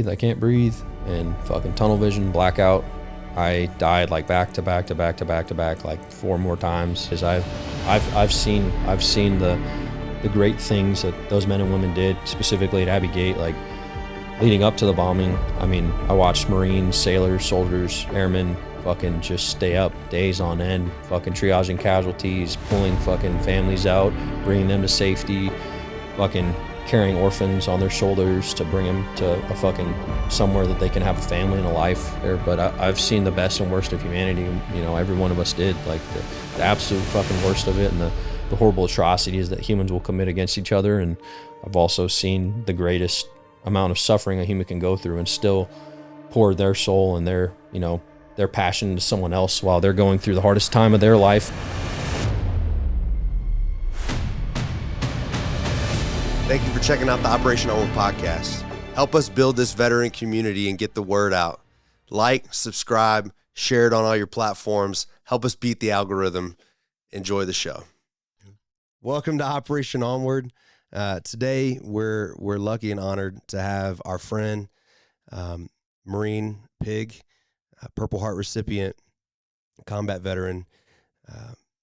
I can't breathe, and fucking tunnel vision, blackout. I died like back to back to back to back to back like 4 more times. Because I've seen the great things that those men and women did, specifically at Abbey Gate, like leading up to the bombing. I mean, I watched Marines, sailors, soldiers, airmen fucking just stay up days on end, fucking triaging casualties, pulling fucking families out, bringing them to safety, fucking carrying orphans on their shoulders to bring them to a fucking somewhere that they can have a family and a life there. But I've seen the best and worst of humanity. You know, every one of us did, like the absolute fucking worst of it, and the horrible atrocities that humans will commit against each other. And I've also seen the greatest amount of suffering a human can go through and still pour their soul and their, you know, their passion into someone else while they're going through the hardest time of their life. Thank you for checking out the Operation Onward podcast. Help us build this veteran community and get the word out. Like, subscribe, share it on all your platforms. Help us beat the algorithm. Enjoy the show. Welcome to Operation Onward. Today, we're lucky and honored to have our friend, Marine Pig, Purple Heart recipient, combat veteran,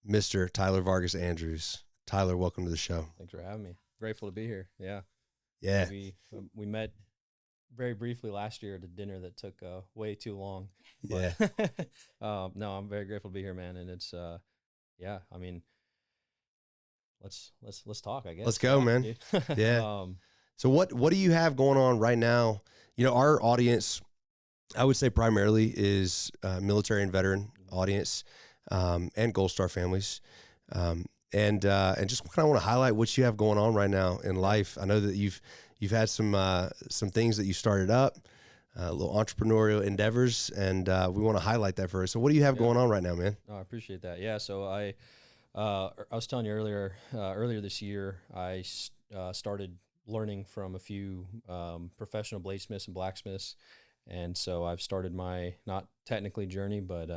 Mr. Tyler Vargas-Andrews. Tyler, welcome to the show. Thanks for having me. Grateful to be here. Yeah. We met very briefly last year at a dinner that took way too long. Yeah. No, I'm very grateful to be here, man. And it's yeah, I mean, let's talk, I guess. Let's go, man. Yeah. So what do you have going on right now? You know, our audience, I would say primarily is military and veteran audience, and Gold Star families. And just kind of want to highlight what you have going on right now in life. I know that you've had some things that you started up, little entrepreneurial endeavors, and we want to highlight that for us. So what do you have going on right now, man? Oh, I appreciate that. Yeah. So I was telling you earlier this year, I started learning from a few professional bladesmiths and blacksmiths, and so I've started my not technically journey, but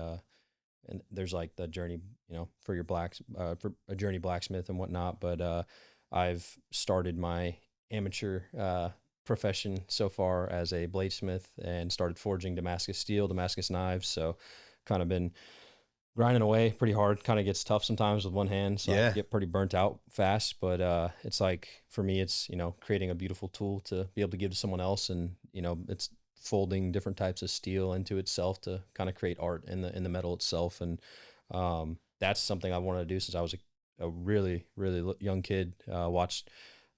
and there's like the journey, you know, for your for a journey blacksmith and whatnot. But I've started my amateur profession so far as a bladesmith and started forging Damascus steel, Damascus knives. So kind of been grinding away pretty hard. Kind of gets tough sometimes with one hand, so I get pretty burnt out fast. But it's like, for me, it's, you know, creating a beautiful tool to be able to give to someone else, and, you know, it's folding different types of steel into itself to kind of create art in the metal itself. And that's something I wanted to do since I was a really young kid. Watched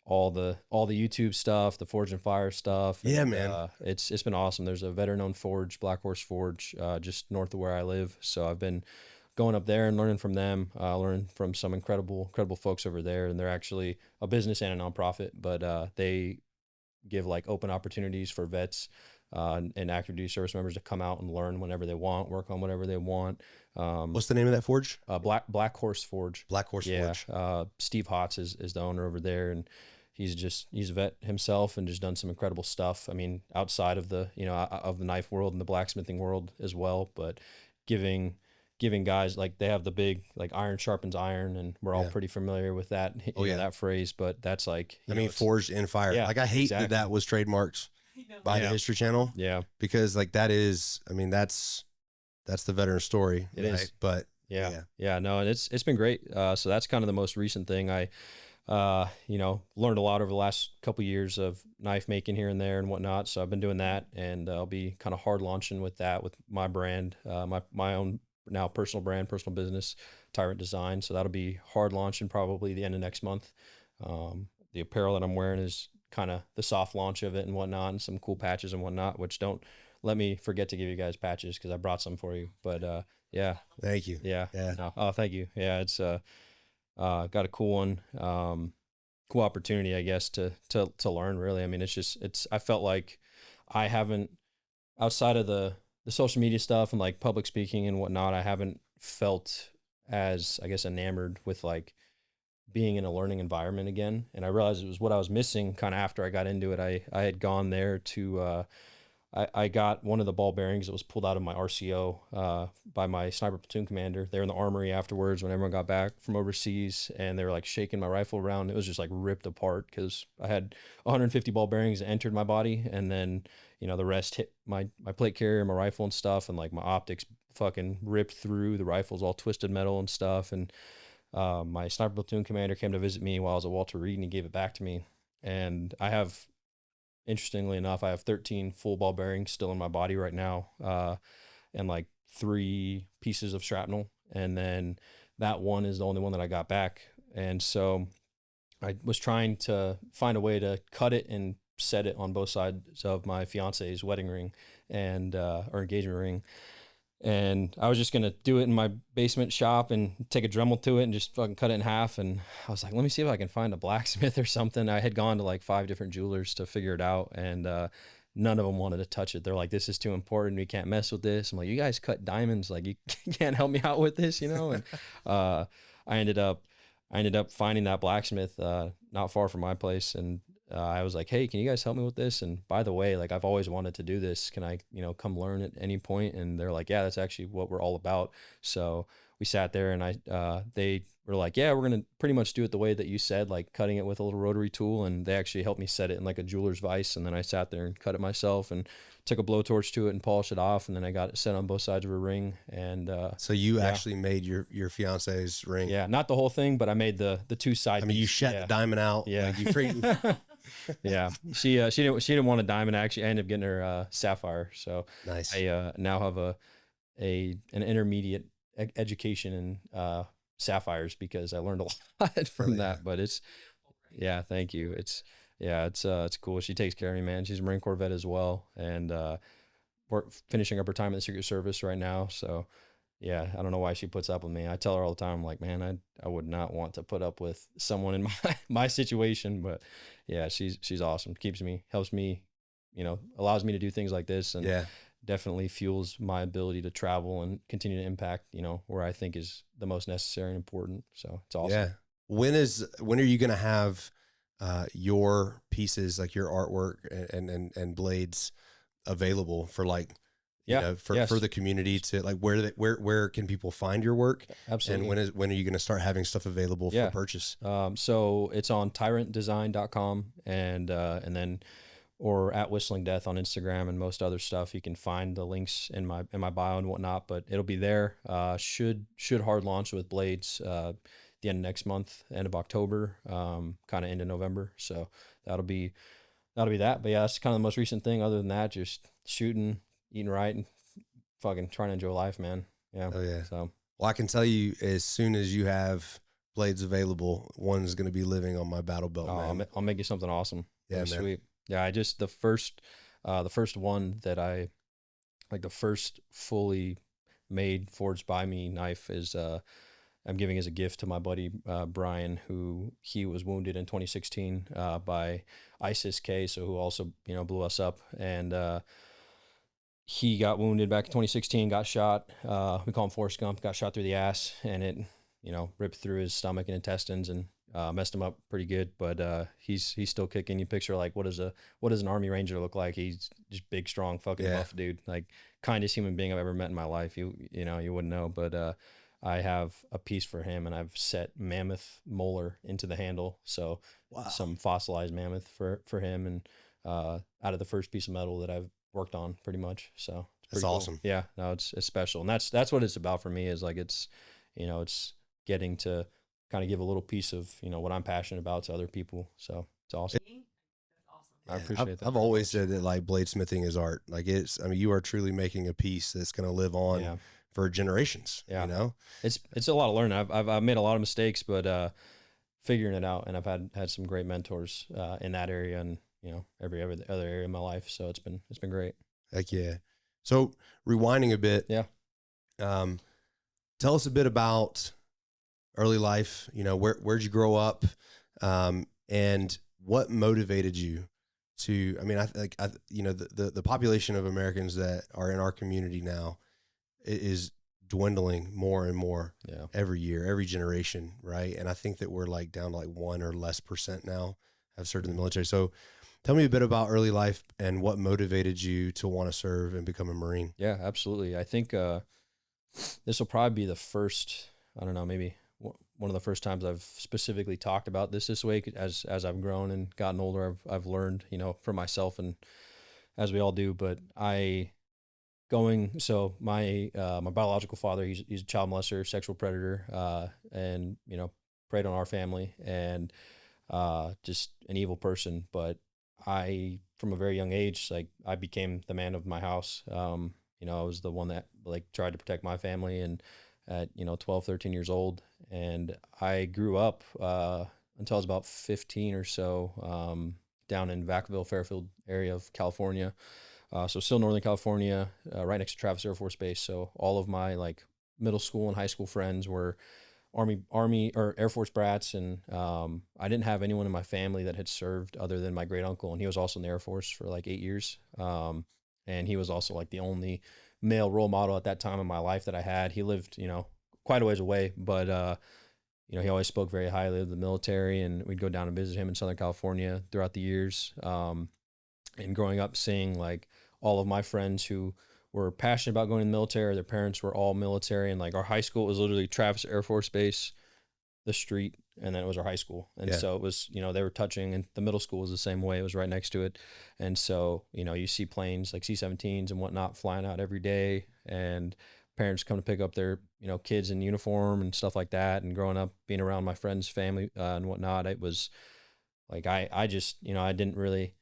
all the YouTube stuff, the Forge and Fire stuff. Yeah, and, man. It's been awesome. There's a veteran-owned forge, Black Horse Forge, just north of where I live. So I've been going up there and learning from them, learning from some incredible folks over there. And they're actually a business and a nonprofit, but they give like open opportunities for vets and active duty service members to come out and learn whenever they want, work on whatever they want. What's the name of that forge? Black Horse Forge. Black Horse Forge. Steve Hotz is the owner over there, and he's a vet himself and just done some incredible stuff. I mean, outside of the, you know, of the knife world and the blacksmithing world as well, but giving guys, like, they have the big, like, iron sharpens iron, and we're all pretty familiar with that. That phrase, but that's like, I mean, forged in fire. Yeah, like, I hate that was trademarked by the History Channel. Yeah. Because like that is, I mean, that's the veteran story. It is. But yeah, no, and it's been great. So that's kind of the most recent thing. I, you know, learned a lot over the last couple years of knife making here and there and whatnot. So I've been doing that, and I'll be kind of hard launching with that, with my brand, my own now personal brand, personal business, Tyrant Design. So that'll be hard launching probably the end of next month. The apparel that I'm wearing is kind of the soft launch of it and whatnot, and some cool patches and whatnot, which don't let me forget to give you guys patches, because I brought some for you. But yeah. Thank you. Yeah. No. Oh, thank you. Yeah, it's got a cool one, cool opportunity, I guess, to learn, really. I mean, I felt like I haven't, outside of the social media stuff and like public speaking and whatnot, I haven't felt as, I guess, enamored with like being in a learning environment again. And I realized it was what I was missing kind of after I got into it. I had gone there to I got one of the ball bearings that was pulled out of my RCO by my sniper platoon commander. They were in the armory afterwards when everyone got back from overseas, and they were like shaking my rifle around. It was just like ripped apart because I had 150 ball bearings that entered my body, and then the rest hit my plate carrier, my rifle and stuff, and like my optics fucking ripped through. The rifle's all twisted metal and stuff, and my sniper platoon commander came to visit me while I was at Walter Reed, and he gave it back to me. And interestingly enough, I have 13 full ball bearings still in my body right now, and like 3 pieces of shrapnel. And then that one is the only one that I got back. And so I was trying to find a way to cut it and set it on both sides of my fiance's wedding ring and or engagement ring. And I was just going to do it in my basement shop and take a Dremel to it and just fucking cut it in half. And I was like, let me see if I can find a blacksmith or something. I had gone to like 5 different jewelers to figure it out. And none of them wanted to touch it. They're like, this is too important. We can't mess with this. I'm like, you guys cut diamonds. Like, you can't help me out with this, And I ended up finding that blacksmith not far from my place. And I was like, hey, can you guys help me with this? And by the way, like, I've always wanted to do this. Can I, come learn at any point? And they're like, yeah, that's actually what we're all about. So we sat there and they were like, yeah, we're going to pretty much do it the way that you said, like cutting it with a little rotary tool. And they actually helped me set it in like a jeweler's vise. And then I sat there and cut it myself and took a blowtorch to it and polished it off. And then I got it set on both sides of a ring. And so you actually made your fiance's ring? Yeah, not the whole thing, but I made the 2 side. I mean, you shut the diamond out. Yeah, like yeah. She didn't want a diamond. Actually, I ended up getting her sapphire. So nice. I now have an intermediate education in sapphires because I learned a lot from that. But thank you. It's cool. She takes care of me, man. She's a Marine Corps vet as well, and we're finishing up her time in the Secret Service right now. So yeah, I don't know why she puts up with me. I tell her all the time, like, man, I would not want to put up with someone in my situation, but yeah, she's awesome. Helps me, allows me to do things like this, and definitely fuels my ability to travel and continue to impact, where I think is the most necessary and important. So it's awesome. Yeah. When are you going to have your pieces, like your artwork and blades available for like, for the community to like, where can people find your work? Absolutely. And when are you going to start having stuff available for purchase? So it's on tyrantdesign.com and then, or at Whistling Death on Instagram and most other stuff. You can find the links in my bio and whatnot, but it'll be there. Should hard launch with blades, the end of next month, end of October, kind of into November. So that'll be that. But yeah, that's kind of the most recent thing. Other than that, just shooting, eating right, and fucking trying to enjoy life, man. Yeah. Oh yeah. So, well, I can tell you, as soon as you have blades available, one's going to be living on my battle belt. Man. I'll make you something awesome. Yeah, man. Sweet. Yeah. The first one that I like, the first fully made forged by me knife is, I'm giving as a gift to my buddy, Brian, he was wounded in 2016, by ISIS-K. So who also, blew us up, and, he got wounded back in 2016, got shot. We call him Forrest Gump, got shot through the ass, and it, ripped through his stomach and intestines and messed him up pretty good. But he's still kicking. You picture like what does an Army Ranger look like? He's just big, strong, fucking buff dude. Like kindest human being I've ever met in my life. You wouldn't know, but I have a piece for him, and I've set mammoth molar into the handle. So some fossilized mammoth for him, and out of the first piece of metal that I've worked on, pretty much. So it's cool. Awesome. Yeah, no, it's special, and that's what it's about for me. Is like it's getting to kind of give a little piece of what I'm passionate about to other people. So it's awesome. I appreciate that. I've always said that like bladesmithing is art. Like you are truly making a piece that's going to live on for generations. Yeah. It's a lot of learning. I've made a lot of mistakes, but figuring it out, and I've had some great mentors in that area, and every other area of my life. So it's been great. Heck yeah. So rewinding a bit. Yeah. Tell us a bit about early life. Where'd you grow up? And what motivated you to, the population of Americans that are in our community now is dwindling more and more every year, every generation. Right. And I think that we're like down to like 1% or less now have served in the military. So Tell me a bit about early life and what motivated you to want to serve and become a Marine. Yeah, absolutely. I think this will probably be the first, I don't know, maybe one of the first times I've specifically talked about this way. As I've grown and gotten older, I've learned, for myself, and as we all do. But so my my biological father, he's a child molester, sexual predator, and preyed on our family, and just an evil person. But from a very young age, like, I became the man of my house. I was the one that, like, tried to protect my family, and at 12, 13 years old, and I grew up until I was about 15 or so, down in Vacaville, Fairfield area of California. So still Northern California, right next to Travis Air Force Base. So all of my, like, middle school and high school friends were Army or Air Force brats, and I didn't have anyone in my family that had served other than my great uncle, and he was also in the Air Force for like 8 years. And he was also, like, the only male role model at that time in my life that I had. He lived, quite a ways away, but he always spoke very highly of the military, and we'd go down and visit him in Southern California throughout the years. And growing up, seeing, like, all of my friends who were passionate about going to the military, their parents were all military, and, like, our high school was literally Travis Air Force Base, the street, and then it was our high school. And so it was, they were touching, and the middle school was the same way. It was right next to it. And so, you see planes like C-17s and whatnot flying out every day, and parents come to pick up their, kids in uniform and stuff like that. And growing up, being around my friends' family and whatnot, it was like, I just, I didn't really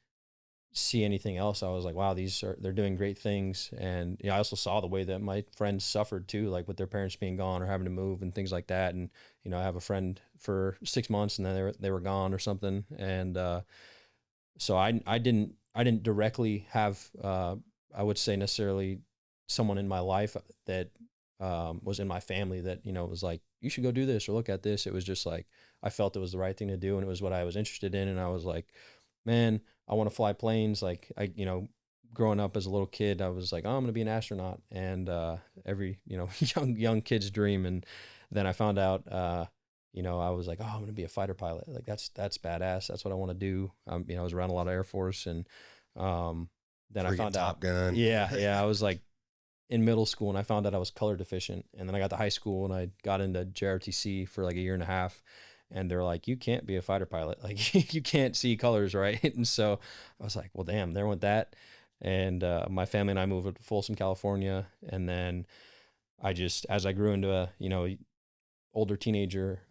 see anything else. I was like, wow, they're doing great things. And I also saw the way that my friends suffered too, like with their parents being gone or having to move and things like that. And I have a friend for 6 months, and then they were gone or something. And so I didn't directly have I would say necessarily someone in my life that was in my family that was like, you should go do this or look at this. It was just like, I felt it was the right thing to do, and it was what I was interested in. And I was like, man, I want to fly planes. Like, growing up as a little kid, I was like, oh, I'm going to be an astronaut, and every, young kid's dream. And then I found out, I was like, oh, I'm going to be a fighter pilot. Like, that's badass. That's what I want to do. I was around a lot of Air Force, and then I found Top out, Gun. yeah, I was like in middle school, and I found out I was color deficient. And then I got to high school, and I got into JRTC for like a year and a half. And they're like, you can't be a fighter pilot. Like, you can't see colors, right? And so I was like, well, damn, there went that. And my family and I moved to Folsom, California. And then as I grew into a, older teenager,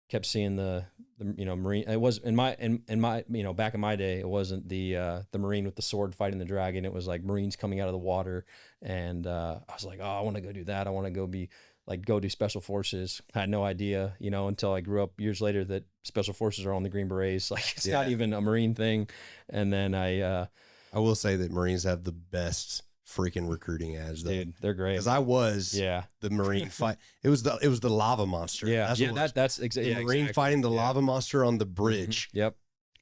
kept seeing the Marine. It was in my back in my day, it wasn't the Marine with the sword fighting the dragon. It was like Marines coming out of the water. And I was like, oh, I want to go do that. I want to go do special forces. I had no idea, until I grew up years later, that special forces are on the Green Berets. Like, it's not even a Marine thing. And then I will say that Marines have the best freaking recruiting ads, though. Dude, they're great. Because I was the Marine fight. It was the lava monster. Yeah, that's exactly the Marine fighting the lava monster on the bridge. Mm-hmm. Yep.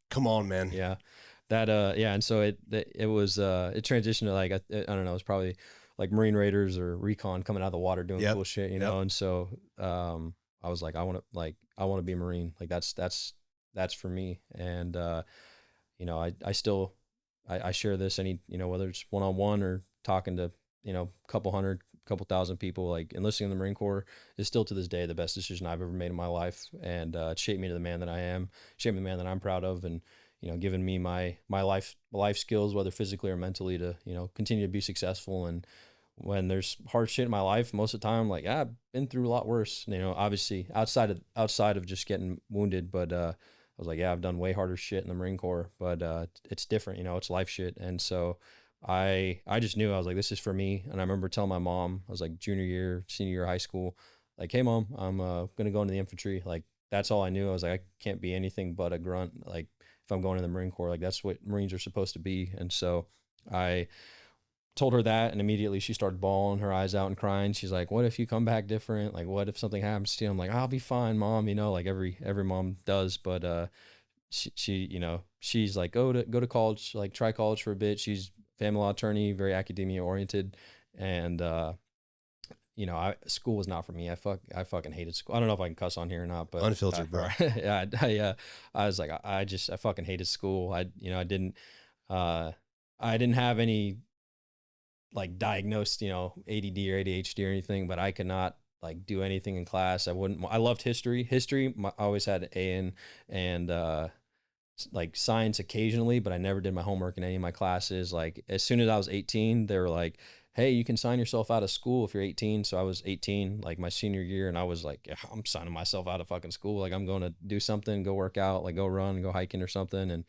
Come on, man. Yeah. That and so it was it transitioned to, like, I don't know, it was probably like Marine Raiders or Recon coming out of the water doing cool shit, know. And so I was like, I want to be a Marine. Like, that's for me. And I still share this, whether it's one-on-one or talking to couple thousand people, like, enlisting in the Marine Corps is still to this day the best decision I've ever made in my life. And it shaped me to the man that I am, shaped me the man that I'm proud of, and given me my life skills, whether physically or mentally, to continue to be successful. And when there's hard shit in my life, most of the time, like, I've been through a lot worse, obviously outside of just getting wounded. But I was like, yeah, I've done way harder shit in the Marine Corps, but it's different, it's life shit. And so I just knew, I was like, this is for me. And I remember telling my mom, I was like senior year of high school, like, hey mom, I'm going to go into the infantry. Like, that's all I knew. I was like, I can't be anything but a grunt. Like, if I'm going to the Marine Corps, like, that's what Marines are supposed to be. And so I told her that, and immediately she started bawling her eyes out and crying. She's like, what if you come back different? Like, what if something happens to you? I'm like, I'll be fine, mom, like every mom does. But she she's like, go to college, like, try college for a bit. She's family law attorney, very academia oriented. And school was not for me. I fucking hated school. I don't know if I can cuss on here or not, but Unfiltered, bro. Yeah, I was like, I fucking hated school. I didn't have any like diagnosed, ADD or ADHD or anything, but I could not like do anything in class. I loved history. I always had an A in, and like science occasionally, but I never did my homework in any of my classes. Like as soon as I was 18, they were like, hey, you can sign yourself out of school if you're 18. So I was 18, like my senior year, and I was like, yeah, I'm signing myself out of fucking school. Like I'm going to do something, go work out, like go run, go hiking or something. And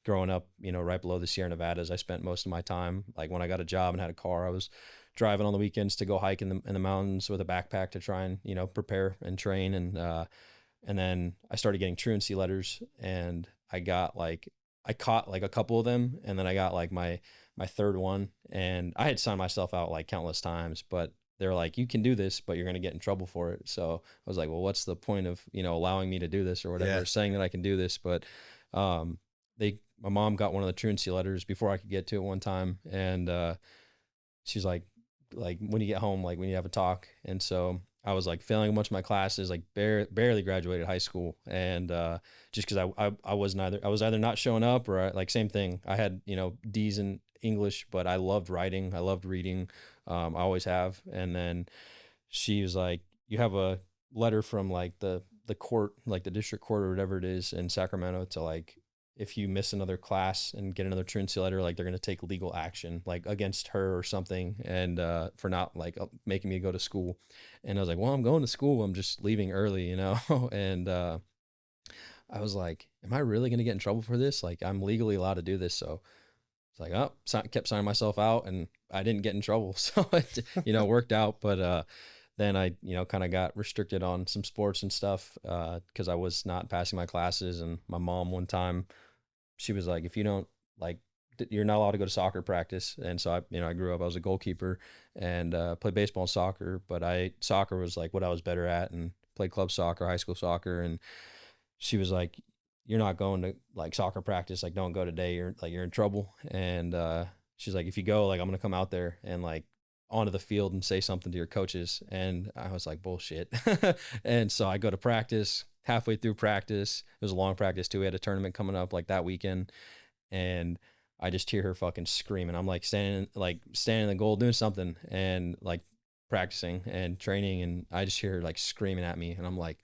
growing up, right below the Sierra Nevadas, I spent most of my time, like when I got a job and had a car, I was driving on the weekends to go hike in the mountains with a backpack to try and, prepare and train. And then I started getting truancy letters, and I caught like a couple of them. And then I got like my third one, and I had signed myself out like countless times, but they're like, you can do this, but you're going to get in trouble for it. So I was like, well, what's the point of, allowing me to do this or whatever, saying that I can do this. But, my mom got one of the truancy letters before I could get to it one time. And, she's like, when you get home, like when you have a talk. And so I was like failing a bunch of my classes, like barely graduated high school. And, just cause I was either not showing up or like same thing. I had, D's in English, but I loved writing. I loved reading. I always have. And then she was like, you have a letter from like the court, like the district court or whatever it is in Sacramento, to like, if you miss another class and get another truancy letter, like they're going to take legal action, like against her or something. And, for not like making me go to school. And I was like, well, I'm going to school. I'm just leaving early, and, I was like, am I really going to get in trouble for this? Like I'm legally allowed to do this. So it's like, kept signing myself out, and I didn't get in trouble. So it, worked out. But, then I, kind of got restricted on some sports and stuff, cause I was not passing my classes. And my mom one time, she was like, if you don't like, you're not allowed to go to soccer practice. And so I grew up, I was a goalkeeper and, played baseball and soccer, but soccer was like what I was better at, and played club soccer, high school soccer. And she was like, you're not going to like soccer practice. Like don't go today. You're in trouble. And, she's like, if you go, like, I'm going to come out there and like onto the field and say something to your coaches. And I was like, bullshit. And so I go to practice. Halfway through practice, it was a long practice too. We had a tournament coming up like that weekend, and I just hear her fucking screaming. I'm like standing in the goal doing something and like practicing and training, and I just hear her like screaming at me, and I'm like,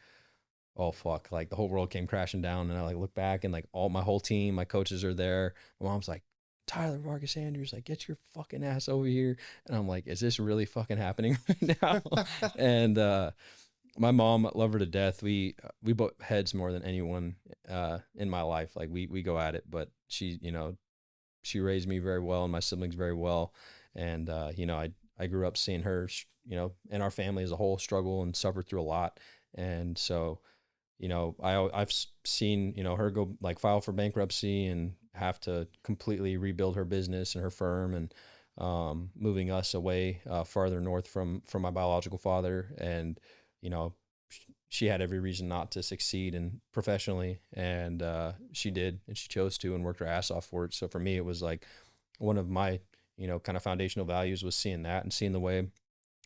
oh fuck, like the whole world came crashing down. And I like look back, and like my whole team, my coaches are there. My mom's like, Tyler Vargas-Andrews, like, get your fucking ass over here. And I'm like, is this really fucking happening right now? And my mom, love her to death. We butt heads more than anyone in my life. Like we go at it, but she raised me very well, and my siblings very well. And I grew up seeing her, and our family as a whole struggle and suffer through a lot. And so, I've seen, her go like file for bankruptcy and have to completely rebuild her business and her firm, and moving us away farther north from my biological father. And, she had every reason not to succeed and professionally. And she did, and she chose to, and worked her ass off for it. So for me, it was like one of my, kind of foundational values was seeing that and seeing the way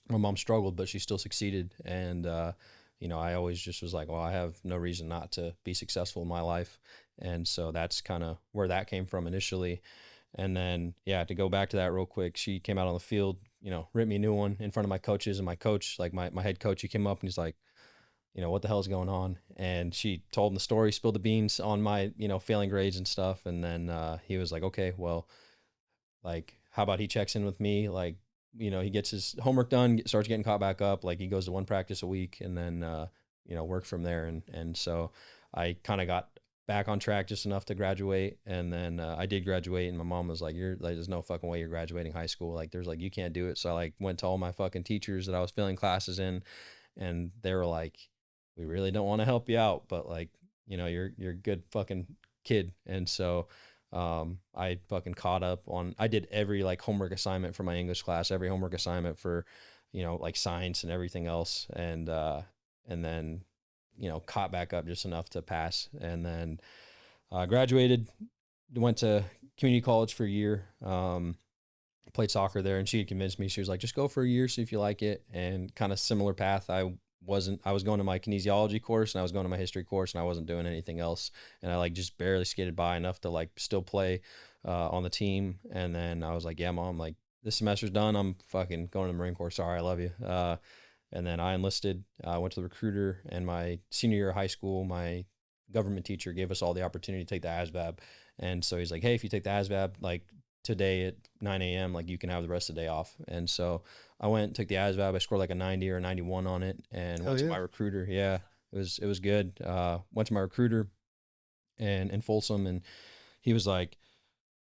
my mom struggled, but she still succeeded. And, I always just was like, well, I have no reason not to be successful in my life. And so that's kind of where that came from initially. And then, to go back to that real quick, she came out on the field, ripped me a new one in front of my coaches, and my coach, like my head coach, he came up and he's like, what the hell is going on? And she told him the story, spilled the beans on my, failing grades and stuff. And then, he was like, okay, well, like, how about he checks in with me? Like, he gets his homework done, starts getting caught back up. Like he goes to one practice a week, and then, work from there. And so I kind of got back on track just enough to graduate. And then, I did graduate, and my mom was like, there's no fucking way you're graduating high school. Like there's like, you can't do it. So I like went to all my fucking teachers that I was failing classes in, and they were like, we really don't want to help you out, but like, you're a good fucking kid. And so, I fucking caught up on, I did every like homework assignment for my English class, every homework assignment for, like science and everything else. And then, caught back up just enough to pass. And then, graduated, went to community college for a year. played soccer there, and she had convinced me. She was like, just go for a year, see if you like it. And kind of similar path. I was going to my kinesiology course and I was going to my history course, and I wasn't doing anything else. And I like just barely skated by enough to like still play on the team. And then I was like, yeah, Mom, like this semester's done. I'm fucking going to the Marine Corps. Sorry, I love you. And then I enlisted. I went to the recruiter, and my senior year of high school, my government teacher gave us all the opportunity to take the ASVAB. And so he's like, hey, if you take the ASVAB, like today at 9 a.m., like you can have the rest of the day off. And so I went, took the ASVAB. I scored like a 90 or a 91 on it, and went to my recruiter. Yeah, it was good. Went to my recruiter and in Folsom, and he was like,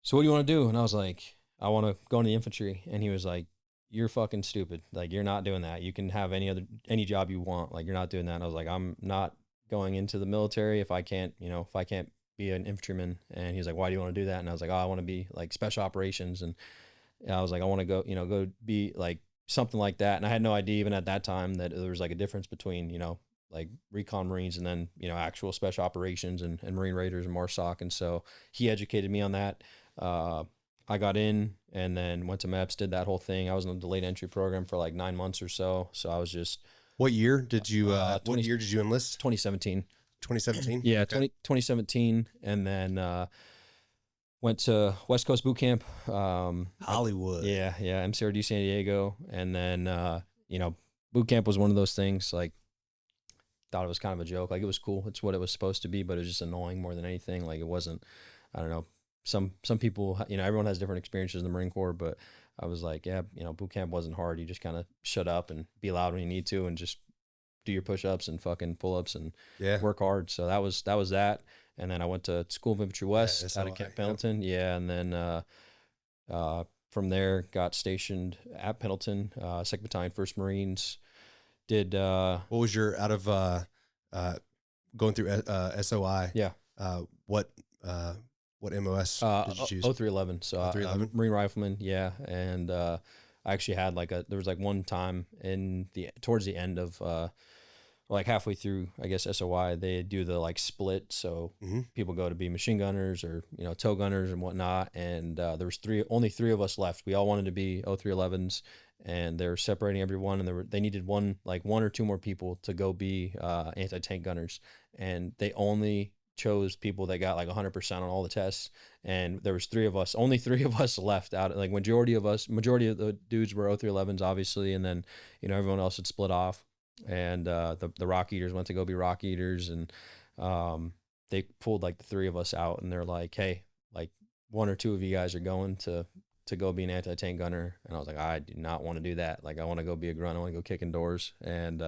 so what do you want to do? And I was like, I want to go into the infantry. And he was like, you're fucking stupid. Like, you're not doing that. You can have any job you want. Like, you're not doing that. And I was like, I'm not going into the military if I can't be an infantryman. And he was like, why do you want to do that? And I was like, oh, I want to be like special operations. And I was like, I want to go be like something like that. And I had no idea even at that time that there was like a difference between, like recon Marines and then, actual special operations and Marine Raiders and MARSOC. And so he educated me on that. I got in and then went to MEPS, did that whole thing. I was in the delayed entry program for like 9 months or so. So I was just. What year did you, what year did you enlist? 2017. 2017? Yeah. Okay. 2017. And then, went to West Coast Boot Camp. Hollywood. Yeah. MCRD San Diego. And then, boot camp was one of those things, like, thought it was kind of a joke. Like, it was cool. It's what it was supposed to be, but it was just annoying more than anything. Like, it wasn't, I don't know. Some people, everyone has different experiences in the Marine Corps, but I was like, yeah, boot camp wasn't hard. You just kind of shut up and be loud when you need to and just do your push-ups and fucking pull-ups and work hard. So that was that. And then I went to School of Infantry West out of Camp Pendleton. Yep. Yeah. And then from there got stationed at Pendleton, 2nd Battalion, 1st Marines. Did what was your out of going through SOI? Yeah. What MOS did you choose? 0311. So 0311? Marine Rifleman. Yeah. And I actually had there was like one time towards the end of like halfway through, I guess, SOI, they do the like split. So people go to be machine gunners or, tow gunners and whatnot. And there was only three of us left. We all wanted to be 0311s, and they're separating everyone. And they needed one or two more people to go be anti-tank gunners. And they only chose people that got like 100% on all the tests. And there was only three of us left out. Like majority of the dudes were 0311s, obviously. And then, everyone else had split off. And the Rock Eaters went to go be Rock Eaters, and they pulled like the three of us out, and they're like, hey, like one or two of you guys are going to go be an anti-tank gunner. And I was like, I do not want to do that. Like, I want to go be a grunt. I want to go kicking doors. And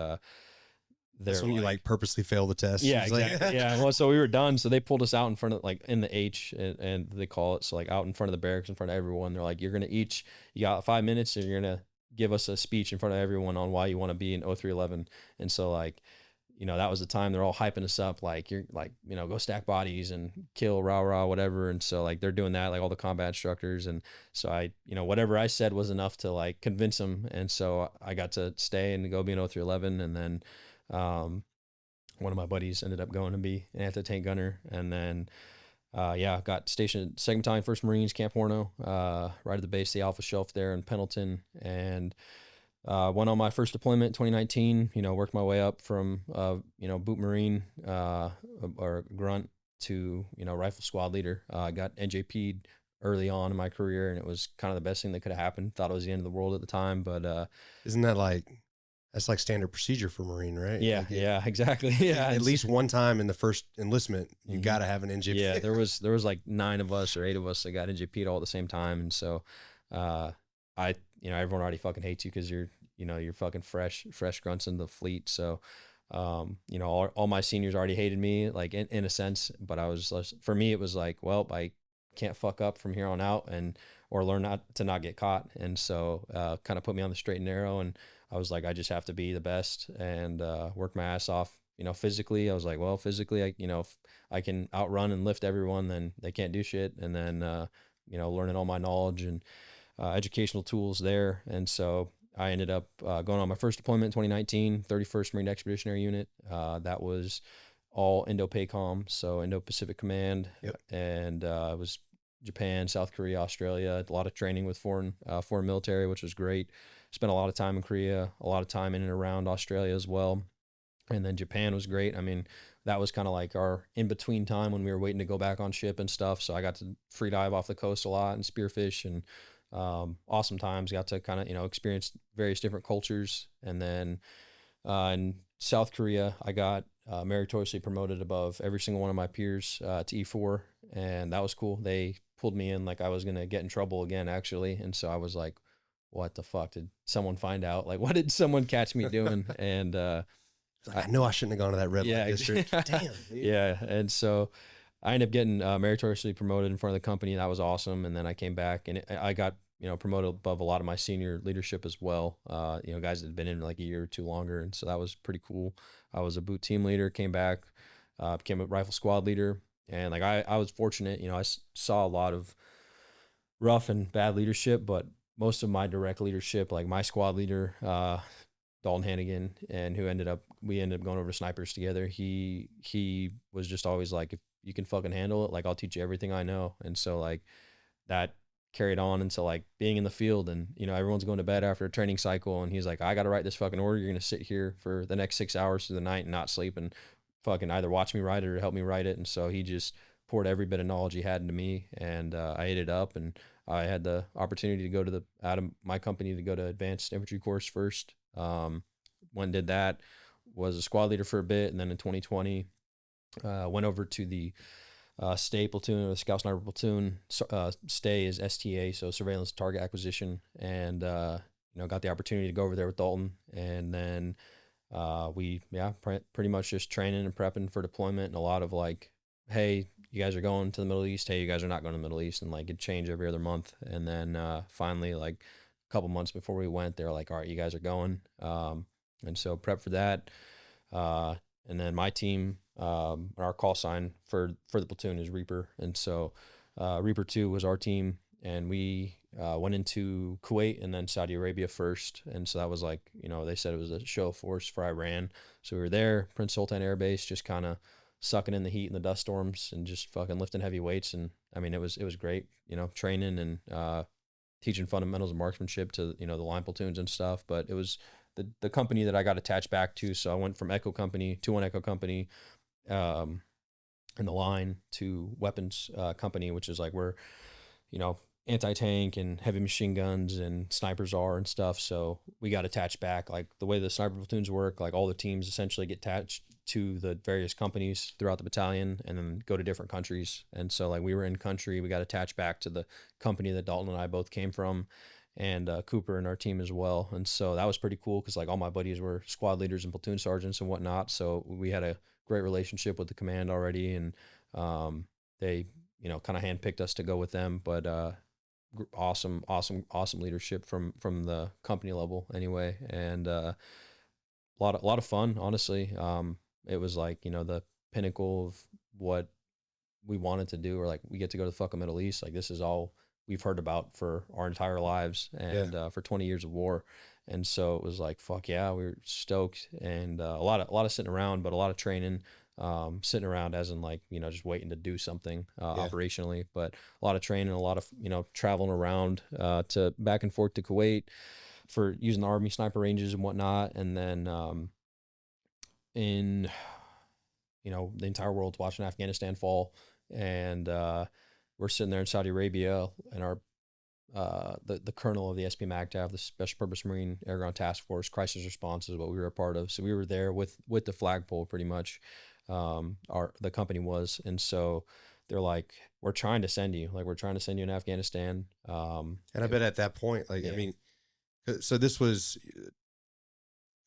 that's when you like purposely fail the test. Yeah, exactly. Yeah. Well, so we were done. So they pulled us out in front of like in the H, and they call it, so like out in front of the barracks in front of everyone. They're like, you got 5 minutes, and you're gonna give us a speech in front of everyone on why you want to be in 0311. And so like, that was the time they're all hyping us up. Like, you're like, go stack bodies and kill, rah, whatever. And so like, they're doing that, like all the combat instructors. And so I, whatever I said was enough to like convince them. And so I got to stay and go be in 0311. And then, one of my buddies ended up going to be an anti-tank gunner. And then, got stationed at 2nd Battalion, 1st Marines, Camp Horno, right at the base of the Alpha Shelf there in Pendleton. And went on my first deployment in 2019, worked my way up from, boot Marine or grunt to, rifle squad leader. I got NJP'd early on in my career, and it was kind of the best thing that could have happened. Thought it was the end of the world at the time, but isn't that that's like standard procedure for Marine, right? Yeah, yeah, exactly. Yeah, at least one time in the first enlistment, you got to have an NJP. Yeah, there was like 9 of us or 8 of us that got NJP'd all at the same time, and so everyone already fucking hates you because you're fucking fresh grunts in the fleet. So all my seniors already hated me, like in a sense, but for me it was like, well, I can't fuck up from here on out or learn not to not get caught. And so kind of put me on the straight and narrow, and I was like, I just have to be the best and work my ass off. Physically, I was like, well, physically, if I can outrun and lift everyone, then they can't do shit. And then, learning all my knowledge and educational tools there. And so I ended up going on my first deployment in 2019, 31st Marine Expeditionary Unit. That was all Indo-PACOM, so Indo-Pacific Command. Yep. And it was Japan, South Korea, Australia, a lot of training with foreign military, which was great. Spent a lot of time in Korea, a lot of time in and around Australia as well. And then Japan was great. I mean, that was kind of like our in-between time when we were waiting to go back on ship and stuff. So I got to free dive off the coast a lot and spearfish, and awesome times. Got to kind of, experience various different cultures. And then in South Korea, I got meritoriously promoted above every single one of my peers to E4, and that was cool. They pulled me in like I was going to get in trouble again, actually. And so I was like, what the fuck? Did someone find out? Like, what did someone catch me doing? And I know I shouldn't have gone to that red light district. Damn, dude. Yeah. And so I ended up getting meritoriously promoted in front of the company. That was awesome. And then I came back and I got, promoted above a lot of my senior leadership as well. Guys that had been in like a year or two longer. And so that was pretty cool. I was a boot team leader, came back, became a rifle squad leader. And like, I was fortunate, I saw a lot of rough and bad leadership, but most of my direct leadership, like my squad leader, Dalton Hannigan, and we ended up going over to snipers together. He was just always like, if you can fucking handle it, like I'll teach you everything I know. And so like that carried on until like being in the field, and everyone's going to bed after a training cycle, and he's like, I got to write this fucking order. You're going to sit here for the next 6 hours through the night and not sleep and fucking either watch me write it or help me write it. And so he just poured every bit of knowledge he had into me, and I ate it up. And I had the opportunity to go to out of my company to go to advanced infantry course first. When did that, was a squad leader for a bit, and then in 2020 went over to the stay platoon, or the scout sniper platoon. Stay is STA, so surveillance target acquisition, and got the opportunity to go over there with Dalton. And then we pretty much just training and prepping for deployment, and a lot of like, hey, you guys are going to the Middle East, hey, you guys are not going to the Middle East, and like it'd change every other month. And then finally, like a couple months before we went, they were like, all right, you guys are going. And so prep for that. And then my team, our call sign for the platoon is Reaper. And so Reaper 2 was our team, and we went into Kuwait and then Saudi Arabia first. And so that was like, they said it was a show of force for Iran. So we were there, Prince Sultan Air Base, just kind of sucking in the heat and the dust storms and just fucking lifting heavy weights. And I mean, it was great, training and teaching fundamentals of marksmanship to, the line platoons and stuff. But it was the company that I got attached back to. So I went from Echo Company to one Echo Company in the line to weapons company, which is like where, anti-tank and heavy machine guns and snipers are and stuff. So we got attached back. Like the way the sniper platoons work, like all the teams essentially get attached to the various companies throughout the battalion and then go to different countries. And so like we were in country, we got attached back to the company that Dalton and I both came from, and Cooper and our team as well. And so that was pretty cool because like all my buddies were squad leaders and platoon sergeants and whatnot. So we had a great relationship with the command already, and they, kind of handpicked us to go with them. But awesome leadership from the company level anyway. And a lot of fun, honestly. It was like, the pinnacle of what we wanted to do, or like we get to go to the fucking Middle East. Like this is all we've heard about for our entire lives, and for 20 years of war. And so it was like, fuck yeah, we were stoked, and a lot of sitting around, but a lot of training, sitting around as in like, just waiting to do something operationally, but a lot of training, a lot of, traveling around to back and forth to Kuwait for using the Army sniper ranges and whatnot. And then in, the entire world's watching Afghanistan fall, and we're sitting there in Saudi Arabia, and our the colonel of the SP MAGTF, the Special Purpose Marine Air Ground Task Force Crisis Response is what we were a part of. So we were there with the flagpole pretty much. The company was, and so they're like, we're trying to send you in Afghanistan. And I bet at that point, like, I mean, so it was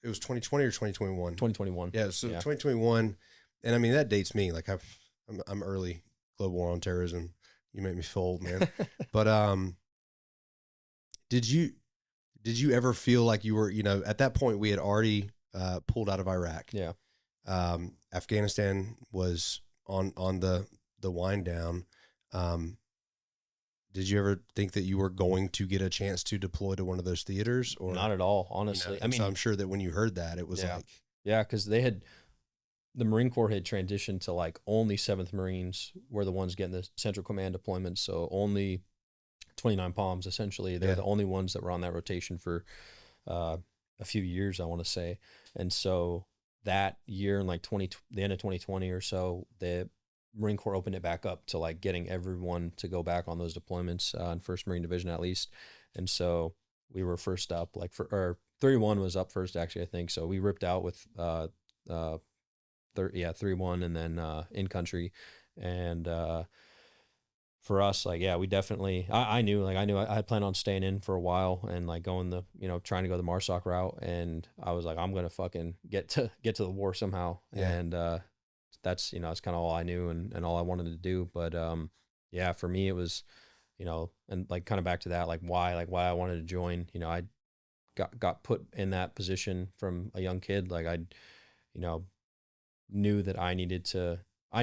2020 or 2021? 2021. Yeah. So 2021. And I mean, that dates me. Like I'm early global war on terrorism. You make me feel old, man. But, did you ever feel like you were, at that point we had already, pulled out of Iraq. Yeah. Afghanistan was on the wind down. Did you ever think that you were going to get a chance to deploy to one of those theaters, or not at all, honestly? I mean, so I'm sure that when you heard that, it was like, yeah, because they had the Marine Corps had transitioned to like only 7th Marines were the ones getting the Central Command deployments. So only 29 Palms, essentially. They're the only ones that were on that rotation for a few years, I want to say. And so that year in like the end of 2020 or so, the Marine Corps opened it back up to like getting everyone to go back on those deployments in 1st Marine Division at least. And so we were first up, like or 31 was up first, actually, I think. So we ripped out with 31 and then in country. And for us, like, yeah, we definitely, I knew I had planned on staying in for a while and like going trying to go the MARSOC route. And I was like, I'm going to fucking get to the war somehow. Yeah. And that's kind of all I knew and all I wanted to do. But yeah, for me, it was, and like kind of back to that, like why I wanted to join. I got put in that position from a young kid. Like I knew that I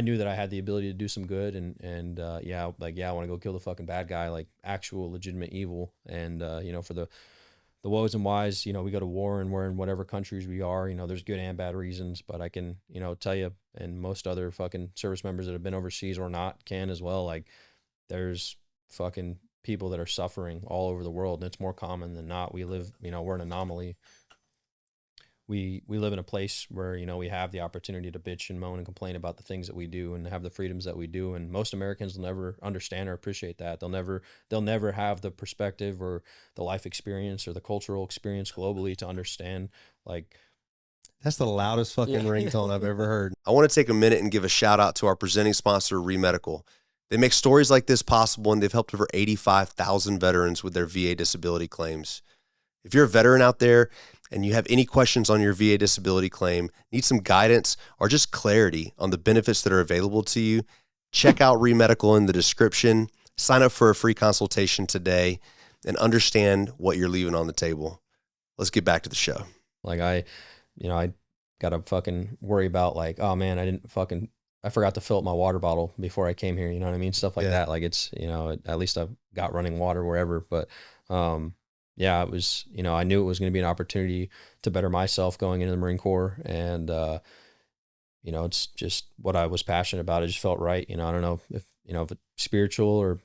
knew that I had the ability to do some good and I want to go kill the fucking bad guy, like actual legitimate evil. And for the woes and whys, we go to war and we're in whatever countries we are, there's good and bad reasons, but I can tell you, and most other fucking service members that have been overseas or not can as well, like there's fucking people that are suffering all over the world, and it's more common than not. We live, we're an anomaly. We live in a place where, we have the opportunity to bitch and moan and complain about the things that we do and have the freedoms that we do. And most Americans will never understand or appreciate that. They'll never have the perspective or the life experience or the cultural experience globally to understand. Like, that's the loudest fucking ringtone I've ever heard. I want to take a minute and give a shout out to our presenting sponsor, ReMedical. They make stories like this possible, and they've helped over 85,000 veterans with their VA disability claims. If you're a veteran out there and you have any questions on your VA disability claim, need some guidance or just clarity on the benefits that are available to you, check out ReMedical in the description. Sign up for a free consultation today and understand what you're leaving on the table. Let's get back to the show. Like I got to fucking worry about like, oh man, I forgot to fill up my water bottle before I came here. You know what I mean? Stuff like that. Like it's, at least I've got running water wherever, but, yeah, it was, I knew it was going to be an opportunity to better myself going into the Marine Corps. And, it's just what I was passionate about. It just felt right. I don't know if it's spiritual or,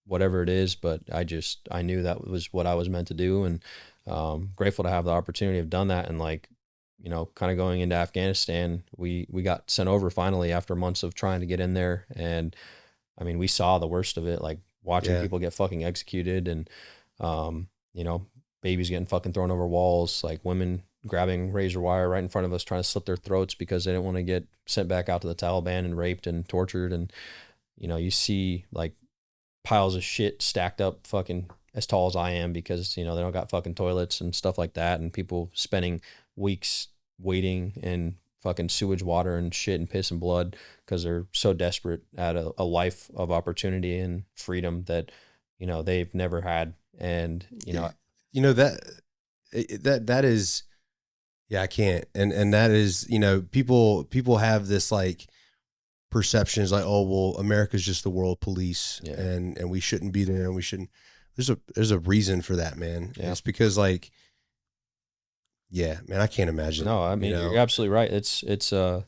whatever it is, but I knew that was what I was meant to do. And, grateful to have the opportunity of done that. And like, kind of going into Afghanistan, we got sent over finally after months of trying to get in there. And I mean, we saw the worst of it, like watching people get fucking executed and, babies getting fucking thrown over walls, like women grabbing razor wire right in front of us, trying to slit their throats because they didn't want to get sent back out to the Taliban and raped and tortured. And, you see like piles of shit stacked up fucking as tall as I am because, they don't got fucking toilets and stuff like that. And people spending weeks waiting in fucking sewage water and shit and piss and blood because they're so desperate at a life of opportunity and freedom that, they've never had. And, that is, I can't. And that is, people have this like perceptions like, oh, well, America's just the world police and we shouldn't be there and we shouldn't, there's a reason for that, man. Yeah. It's because like, man, I can't imagine. No, I mean, you're absolutely right. It's like,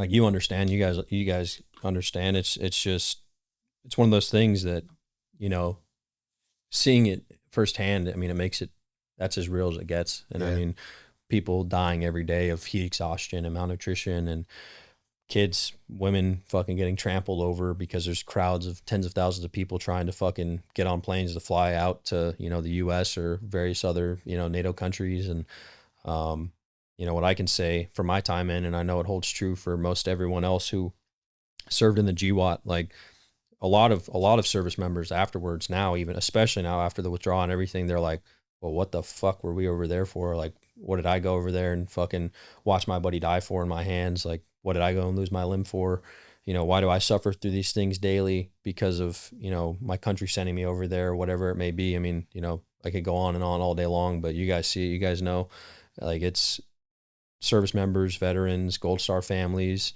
you understand, you guys understand. It's just, it's one of those things that, seeing it firsthand, I mean, that's as real as it gets. And I mean, people dying every day of heat exhaustion and malnutrition and kids, women fucking getting trampled over because there's crowds of tens of thousands of people trying to fucking get on planes to fly out to, the US or various other, NATO countries. And, what I can say from my time in, and I know it holds true for most everyone else who served in the GWAT, like a lot of service members afterwards now, even especially now after the withdrawal and everything, they're like, well, what the fuck were we over there for? Like, what did I go over there and fucking watch my buddy die for in my hands? Like, what did I go and lose my limb for? Why do I suffer through these things daily because of, my country sending me over there or whatever it may be? I mean, I could go on and on all day long, but you guys see, you guys know, like it's service members, veterans, Gold Star families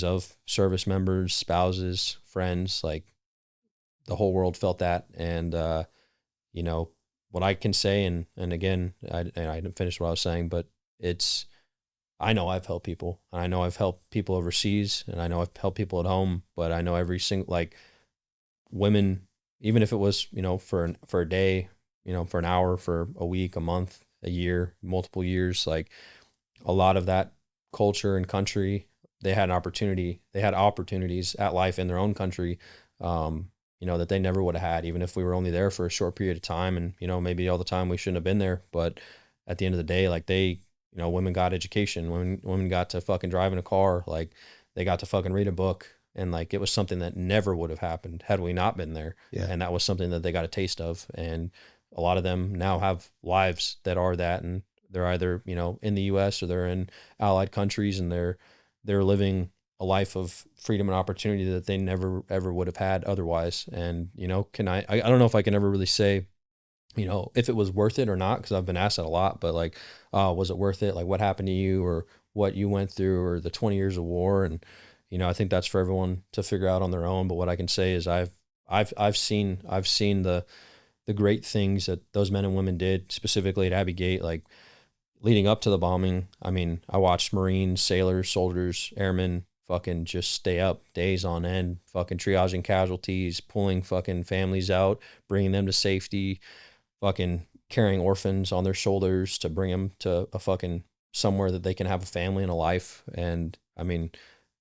of service members, spouses, friends, like the whole world felt that. And, what I can say, and again, I didn't finish what I was saying, but I know I've helped people, and I know I've helped people overseas, and I know I've helped people at home, but I know every single, like, women, even if it was, for a day, for an hour, for a week, a month, a year, multiple years, like, a lot of that culture and country, they had opportunities at life in their own country, that they never would have had, even if we were only there for a short period of time. And, maybe all the time we shouldn't have been there. But at the end of the day, like, women got education, women got to fucking drive in a car, like, they got to fucking read a book. And, like, it was something that never would have happened had we not been there. Yeah. And that was something that they got a taste of. And a lot of them now have lives that are that, and they're either, in the US or they're in allied countries, and they're living a life of freedom and opportunity that they never, ever would have had otherwise. And, I don't know if I can ever really say, if it was worth it or not, because I've been asked that a lot, but, like, was it worth it? Like, what happened to you, or what you went through, or the 20 years of war? And, I think that's for everyone to figure out on their own. But what I can say is I've seen the great things that those men and women did, specifically at Abbey Gate, like, leading up to the bombing. I mean, I watched Marines, sailors, soldiers, airmen fucking just stay up days on end, fucking triaging casualties, pulling fucking families out, bringing them to safety, fucking carrying orphans on their shoulders to bring them to a fucking somewhere that they can have a family and a life. And I mean,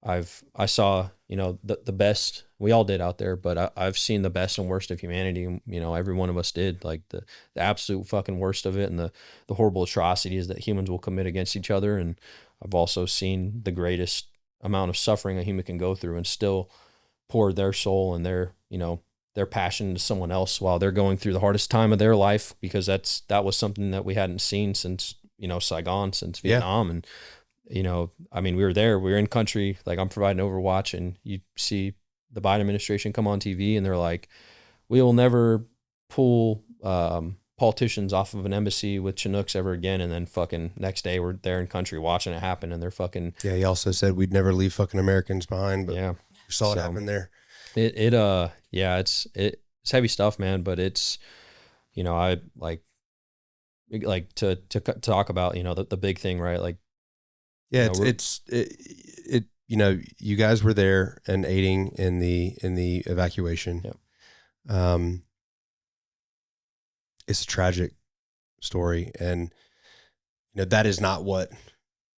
I saw, the best we all did out there, but I've seen the best and worst of humanity. Every one of us did, like, the absolute fucking worst of it, and the horrible atrocities that humans will commit against each other. And I've also seen the greatest amount of suffering a human can go through and still pour their soul and their passion to someone else while they're going through the hardest time of their life, because that was something that we hadn't seen since, Saigon, since Vietnam. And, I mean, we were in country, like, I'm providing Overwatch, and you see the Biden administration come on TV and they're like, we will never pull politicians off of an embassy with Chinooks ever again. And then fucking next day we're there in country watching it happen, and they're fucking. Yeah. He also said we'd never leave fucking Americans behind, but yeah, we saw it happen there. It's heavy stuff, man. But it's, I like to talk about, the big thing, right? Like, yeah, you guys were there and aiding in the evacuation. Yeah. It's a tragic story, and that is not what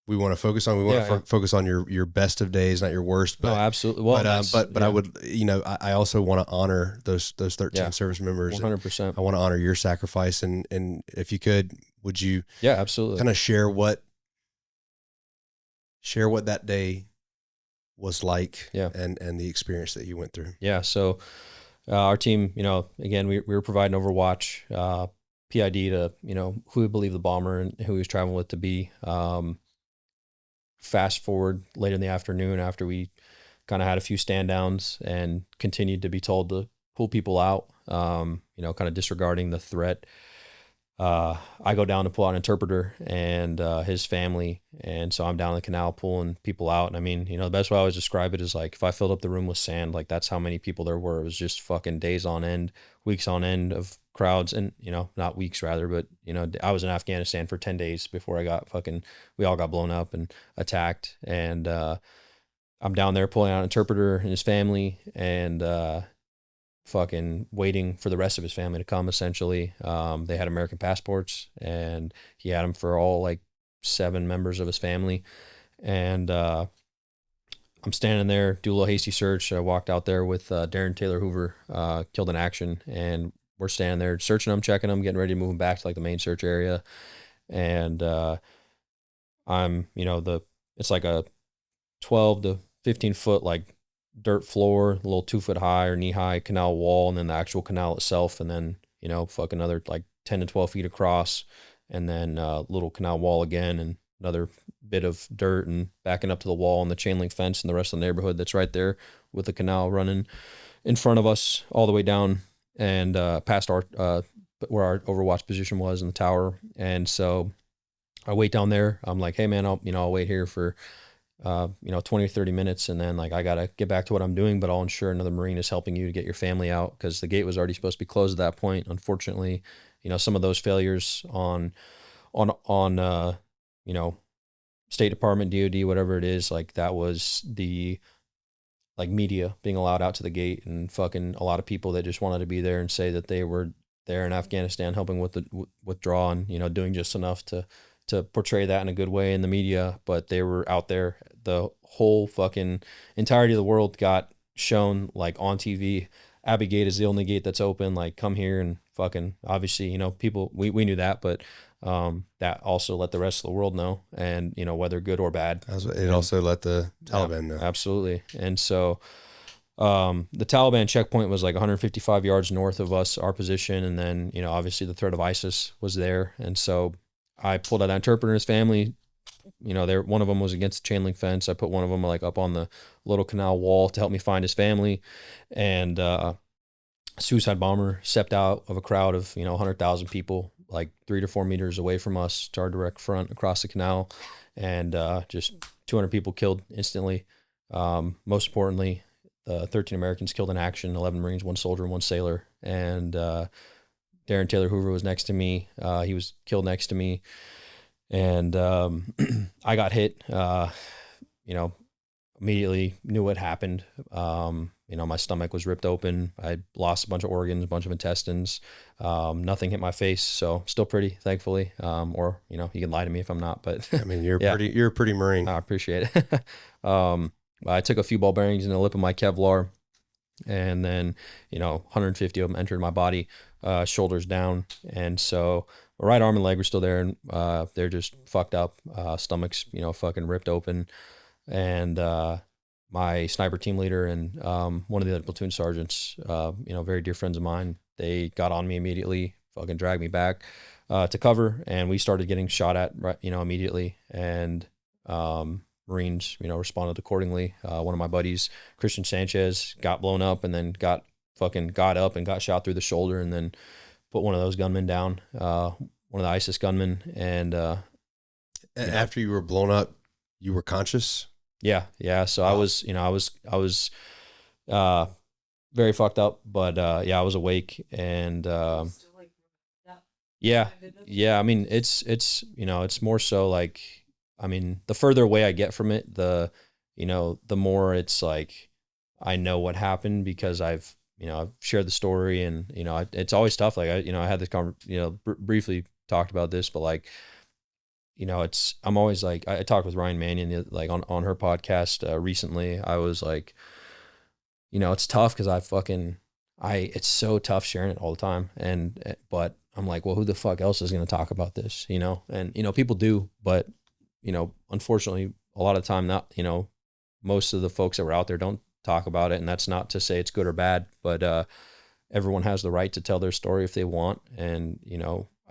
we want to focus on. We want to focus on your best of days, not your worst. But, no, absolutely. Well, but I would, I also want to honor those 13 service members. 100%. I want to honor your sacrifice, and if you could, would you? Yeah, absolutely. Kind of share what that day was like, and the experience that you went through. Yeah. So our team, again, we were providing Overwatch, PID to, who we believe the bomber and who he was traveling with to be. Fast forward later in the afternoon, after we kind of had a few stand downs and continued to be told to pull people out, kind of disregarding the threat. I go down to pull out an interpreter and his family. And so I'm down the canal pulling people out. And I mean, the best way I always describe it is like, if I filled up the room with sand, like, that's how many people there were. It was just fucking days on end, weeks on end of crowds. And, not weeks rather, but, I was in Afghanistan for 10 days before we all got blown up and attacked. And I'm down there pulling out an interpreter and his family, and fucking waiting for the rest of his family to come, essentially. They had American passports, and he had them for all, like, 7 members of his family. And I'm standing there, do a little hasty search. I walked out there with Darren Taylor Hoover, killed in action, and we're standing there searching them, checking them, getting ready to move them back to, like, the main search area. And I'm, it's like a 12 to 15 foot, like, dirt floor, a little 2 foot high or knee high canal wall, and then the actual canal itself, and then another like 10 to 12 feet across, and then little canal wall again, and another bit of dirt, and backing up to the wall and the chain link fence and the rest of the neighborhood that's right there, with the canal running in front of us all the way down and past our where our Overwatch position was in the tower. And so I wait down there. I'm like, hey man, I'll wait here for 20 or 30 minutes. And then, like, I got to get back to what I'm doing, but I'll ensure another Marine is helping you to get your family out, because the gate was already supposed to be closed at that point. Unfortunately, some of those failures on State Department, DOD, whatever it is, like that was the like media being allowed out to the gate, and fucking a lot of people that just wanted to be there and say that they were there in Afghanistan helping with the withdrawal and, doing just enough to portray that in a good way in the media, but they were out there. The whole fucking entirety of the world got shown like on TV. Abbey Gate is the only gate that's open. Like, come here and fucking, obviously, people, we knew that, but that also let the rest of the world know, and, whether good or bad. It also let the Taliban know. Absolutely. And so the Taliban checkpoint was like 155 yards north of us, our position. And then, obviously the threat of ISIS was there. And so I pulled out an interpreter and his family. One of them was against the chain link fence. I put one of them like up on the little canal wall to help me find his family. And suicide bomber stepped out of a crowd of 100,000 people, like 3 to 4 meters away from us, to our direct front across the canal, and just 200 people killed instantly. Most importantly, 13 Americans killed in action, 11 Marines, 1 soldier, and 1 sailor. And Darren Taylor Hoover was next to me. He was killed next to me. And I got hit, immediately knew what happened. My stomach was ripped open. I lost a bunch of organs, a bunch of intestines. Nothing hit my face, so still pretty, thankfully. Or you can lie to me if I'm not, but I mean, you're a pretty Marine. I appreciate it. I took a few ball bearings in the lip of my Kevlar, and then 150 of them entered my body, shoulders down, and so my right arm and leg were still there, and they're just fucked up. Stomachs, fucking ripped open, and my sniper team leader and one of the other platoon sergeants, very dear friends of mine, they got on me immediately, fucking dragged me back to cover, and we started getting shot at, immediately, and Marines, responded accordingly. One of my buddies, Christian Sanchez, got blown up and then got up and got shot through the shoulder, and then put one of those gunmen down, one of the ISIS gunmen. And after you were blown up, you were conscious? Yeah. So wow. I was very fucked up, but I was awake, and yeah. I mean, it's more so like, I mean, the further away I get from it, the more it's like I know what happened, because I've shared the story, and it's always tough. Like I had this briefly talked about this, but like I'm always like, I talked with Ryan Mannion like on her podcast recently. I was like, it's tough because it's so tough sharing it all the time, but I'm like, well, who the fuck else is going to talk about this, and people do, but unfortunately a lot of the time not, most of the folks that were out there don't talk about it. And that's not to say it's good or bad, but everyone has the right to tell their story if they want. And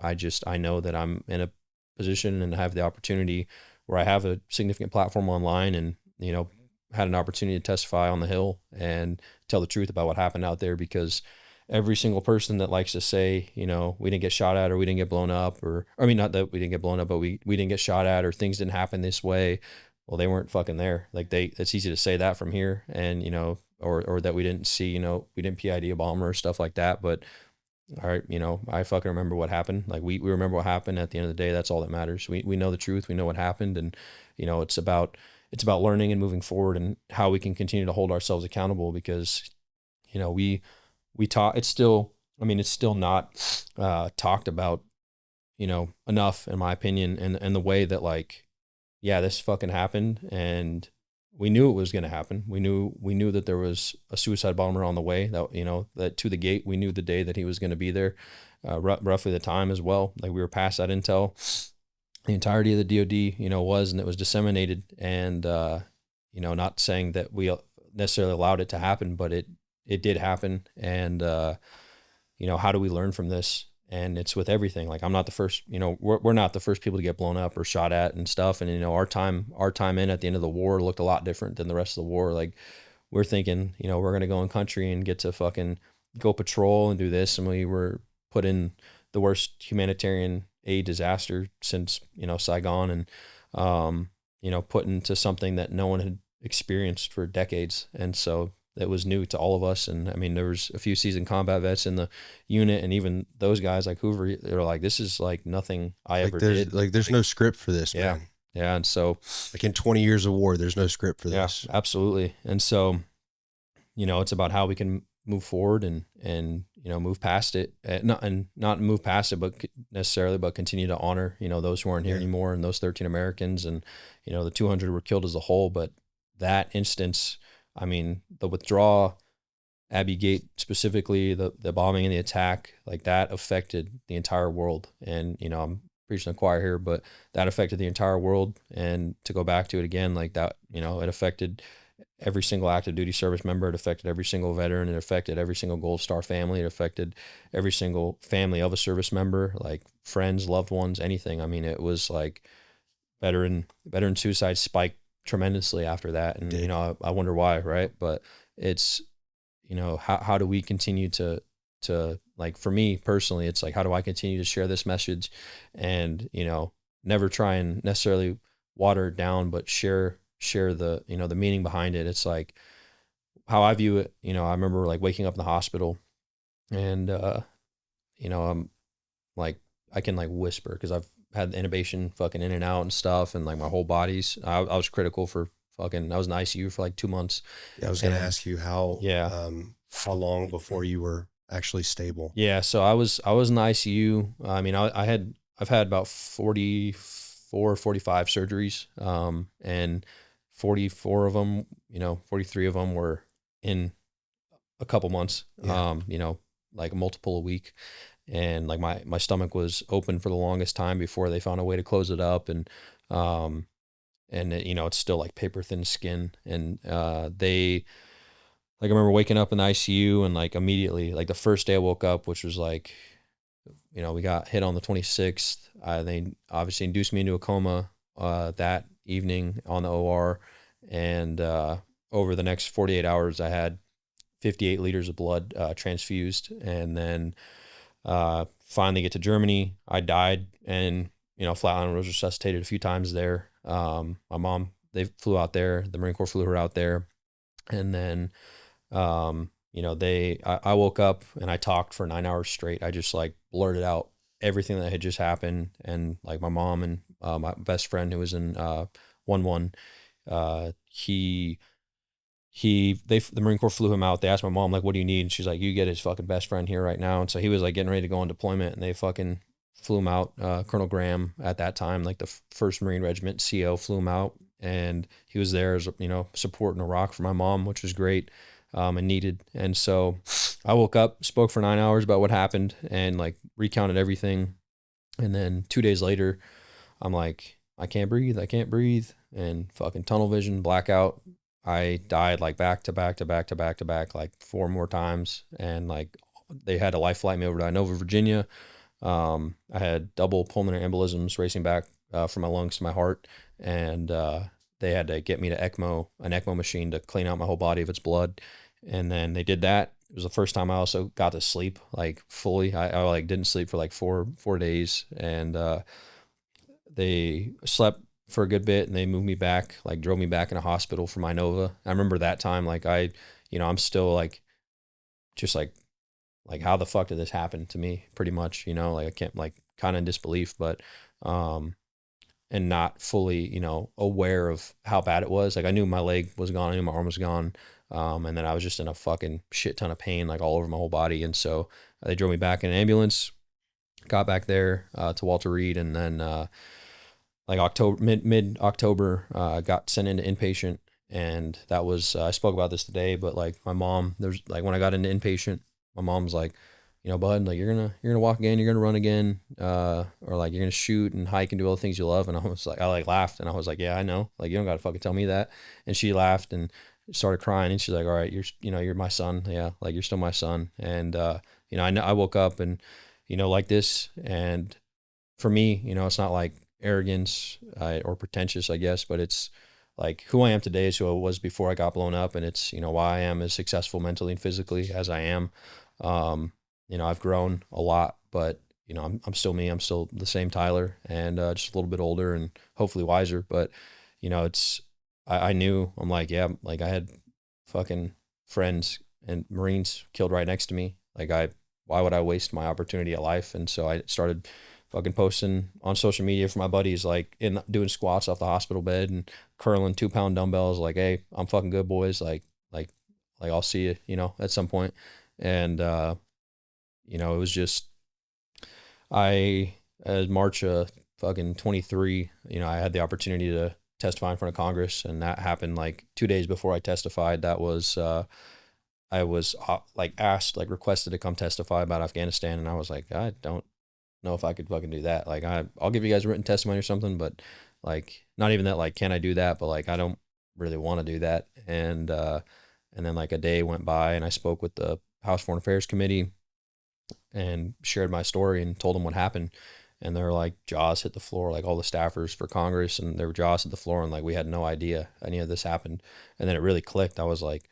I know that I'm in a position and have the opportunity where I have a significant platform online, and had an opportunity to testify on the Hill and tell the truth about what happened out there, because every single person that likes to say, we didn't get shot at, or we didn't get blown up, or I mean, not that we didn't get blown up, but we didn't get shot at, or things didn't happen this way. Well, they weren't fucking there. Like it's easy to say that from here, and or that we didn't see, we didn't PID a bomber or stuff like that. But all right, I fucking remember what happened. Like we remember what happened. At the end of the day, that's all that matters. We know the truth. We know what happened, and it's about learning and moving forward, and how we can continue to hold ourselves accountable, because we talk. It's still not talked about, enough, in my opinion, and the way that like, yeah, this fucking happened, and we knew it was going to happen. We knew that there was a suicide bomber on the way, that, that to the gate. We knew the day that he was going to be there, roughly the time as well. Like we were past that intel. The entirety of the DOD, was, and it was disseminated, and, not saying that we necessarily allowed it to happen, but it did happen. And, how do we learn from this? And it's with everything. Like I'm not the first, we're not the first people to get blown up or shot at and stuff. And, our time in at the end of the war looked a lot different than the rest of the war. Like we're thinking, we're going to go in country and get to fucking go patrol and do this. And we were put in the worst humanitarian aid disaster since, Saigon, and, put into something that no one had experienced for decades. And so that was new to all of us. And I mean, there was a few seasoned combat vets in the unit, and even those guys like Hoover, they're like, this is like nothing I ever did. Like there's no script for this, yeah, man. Yeah. And so like in 20 years of war, there's no script for this. Absolutely. And so, it's about how we can move forward and move past it, not move past it, but continue to honor, those who aren't here anymore, and those 13 Americans, and, the 200 were killed as a whole. But that instance, I mean, the withdrawal, Abbey Gate specifically, the bombing and the attack, like that affected the entire world. And, I'm preaching the choir here, but that affected the entire world. And to go back to it again, like that, it affected every single active duty service member. It affected every single veteran. It affected every single Gold Star family. It affected every single family of a service member, like friends, loved ones, anything. I mean, it was like veteran suicide spiked tremendously after that. And, I wonder why, right? But it's, how do we continue to like, for me personally, it's like, how do I continue to share this message and, never try and necessarily water it down, but share the, the meaning behind it. It's like how I view it. I remember like waking up in the hospital and, I'm like, I can like whisper because I've had the intubation fucking in and out and stuff. And like my whole body's, I was critical for I was in the ICU for like 2 months. Yeah. I was going to ask you how long before you were actually stable? Yeah. So I was in the ICU. I mean, I've had about 44, 45 surgeries. And 44 of them, 43 of them were in a couple months, like multiple a week. And like my stomach was open for the longest time before they found a way to close it up. And it, it's still like paper thin skin. And, I remember waking up in the ICU and like immediately, like the first day I woke up, which was like, we got hit on the 26th. They obviously induced me into a coma, that evening on the OR. And, over the next 48 hours, I had 58 liters of blood, transfused. And then, finally get to Germany. I died and, flatline was resuscitated a few times there. My mom, they flew out there. The Marine Corps flew her out there. And then, I woke up and I talked for 9 hours straight. I just like blurted out everything that had just happened. And like my mom and, my best friend who was in, 1-1, the Marine Corps flew him out. They asked my mom, like, what do you need? And she's like, you get his fucking best friend here right now. And so he was like getting ready to go on deployment, and they fucking flew him out. Colonel Graham at that time, like the 1st Marine Regiment CO, flew him out, and he was there as, support in Iraq for my mom, which was great, and needed. And so I woke up, spoke for 9 hours about what happened, and like recounted everything. And then 2 days later, I'm like, I can't breathe, and fucking tunnel vision, blackout. I died like back to back, like 4 more times. And like, they had to life flight me over to Inova, Virginia. I had double pulmonary embolisms racing back, from my lungs to my heart. And, they had to get me to an ECMO machine to clean out my whole body of its blood. And then they did that. It was the first time I also got to sleep like fully. I like didn't sleep for like four days. And, they slept for a good bit, and they moved me back, like drove me back in a hospital from Inova. I remember that time, like I'm still like, just like how the fuck did this happen to me? Pretty much, like I can't, like kind of in disbelief, but, and not fully, aware of how bad it was. Like I knew my leg was gone, I knew my arm was gone. And then I was just in a fucking shit ton of pain, like all over my whole body. And so they drove me back in an ambulance, got back there, to Walter Reed. And then, like mid October, got sent into inpatient. And that was, I spoke about this today, but like my mom, there's like, when I got into inpatient, my mom's like, bud, like you're gonna walk again, you're gonna run again, or like you're gonna shoot and hike and do all the things you love. And I was like, I like laughed, and I was like, yeah, I know, like you don't gotta fucking tell me that. And she laughed and started crying, and she's like, all right, you're my son. Yeah. Like you're still my son. And, I woke up and, like this. And for me, it's not like arrogance, or pretentious, I guess, but it's like who I am today is who I was before I got blown up. And it's, why I am as successful mentally and physically as I am. I've grown a lot, but I'm still me. I'm still the same Tyler, and, just a little bit older and hopefully wiser. But, I knew, I'm like, yeah, like I had fucking friends and Marines killed right next to me. Like why would I waste my opportunity at life? And so I started fucking posting on social media for my buddies, like doing squats off the hospital bed and curling 2-pound dumbbells. Like, hey, I'm fucking good, boys. Like I'll see you, you know, at some point. And, you know, it was just, March fucking 23, you know, I had the opportunity to testify in front of Congress, and that happened like 2 days before I testified. That was, I was like asked, like requested to come testify about Afghanistan. And I was like, I don't know if I could fucking do that. Like I'll give you guys a written testimony or something, but like, not even that, like, can I do that? But like, I don't really want to do that. And then like a day went by and I spoke with the House Foreign Affairs Committee and shared my story and told them what happened. And they're like, jaws hit the floor, like all the staffers for Congress, and their jaws hit the floor. And like, we had no idea any of this happened. And then it really clicked. I was like,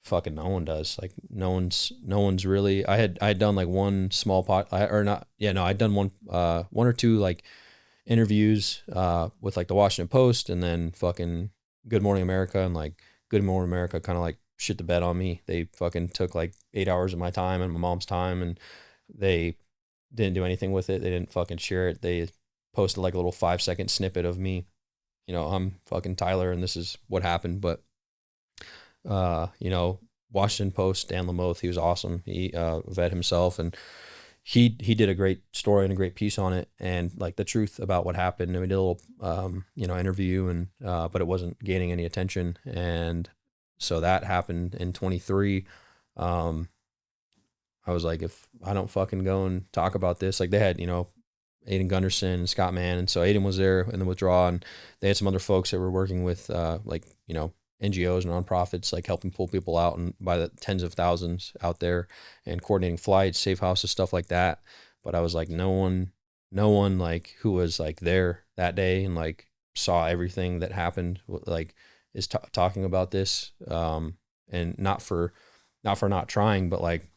fucking no one does. Like no one's really, I had done like one small I'd done one or two like interviews with like the Washington Post, and then fucking Good Morning America, and like Good Morning America kind of like shit the bed on me. They fucking took like 8 hours of my time and my mom's time, and they didn't do anything with it. They didn't fucking share it. They posted like a little 5-second snippet of me, you know, I'm fucking Tyler and this is what happened. But you know, Washington Post, Dan Lamoth, he was awesome. He vet himself, and he did a great story and a great piece on it, and like the truth about what happened. And we did a little you know, interview, and but it wasn't gaining any attention. And so that happened in 23. I was like, if I don't fucking go and talk about this, like they had, you know, Aiden Gunderson and Scott Mann. And so Aiden was there in the withdrawal, and they had some other folks that were working with like, you know, NGOs and nonprofits, like helping pull people out, and by the tens of thousands out there, and coordinating flights, safe houses, stuff like that. But I was like, no one like who was like there that day and like saw everything that happened, like is talking about this. And not for not trying, but like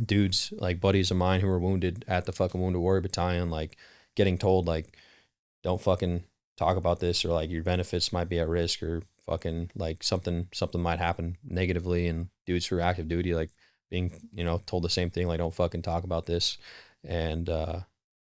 dudes, like buddies of mine who were wounded at the fucking Wounded Warrior Battalion, like getting told like, don't fucking talk about this, or like your benefits might be at risk, or fucking like something might happen negatively. And dudes who are active duty, like being, you know, told the same thing, like don't fucking talk about this. And it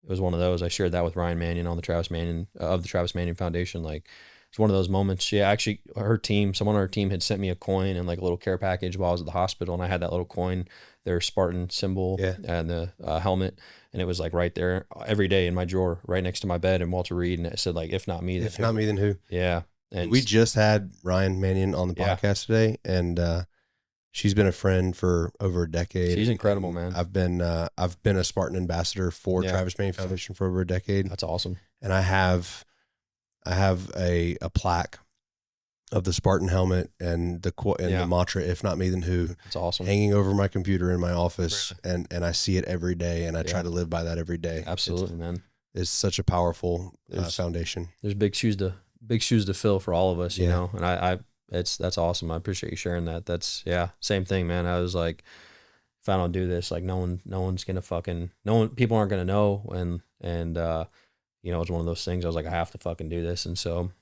was one of those. I shared that with Ryan Mannion on the Travis Mannion of the Travis Mannion Foundation. Like it's one of those moments. Yeah, actually, someone on her team had sent me a coin and like a little care package while I was at the hospital, and I had that little coin, their Spartan symbol, and the helmet, and it was like right there every day in my drawer, right next to my bed in Walter Reed, and it said like, if not me, then who? Yeah, and we just had Ryan Mannion on the podcast today, and she's been a friend for over a decade. She's incredible, man. I've been a Spartan ambassador for Travis Mannion Foundation for over a decade. That's awesome. And I have a plaque of the Spartan helmet and the the mantra, if not me, then who? That's awesome. Hanging over my computer in my office, and I see it every day, and I try to live by that every day. Absolutely, man. It's such a powerful foundation. There's big shoes to fill for all of us, you know. And that's awesome. I appreciate you sharing that. That's same thing, man. I was like, if I don't do this, like no one's gonna people aren't gonna know, and you know, it's one of those things. I was like, I have to fucking do this. And so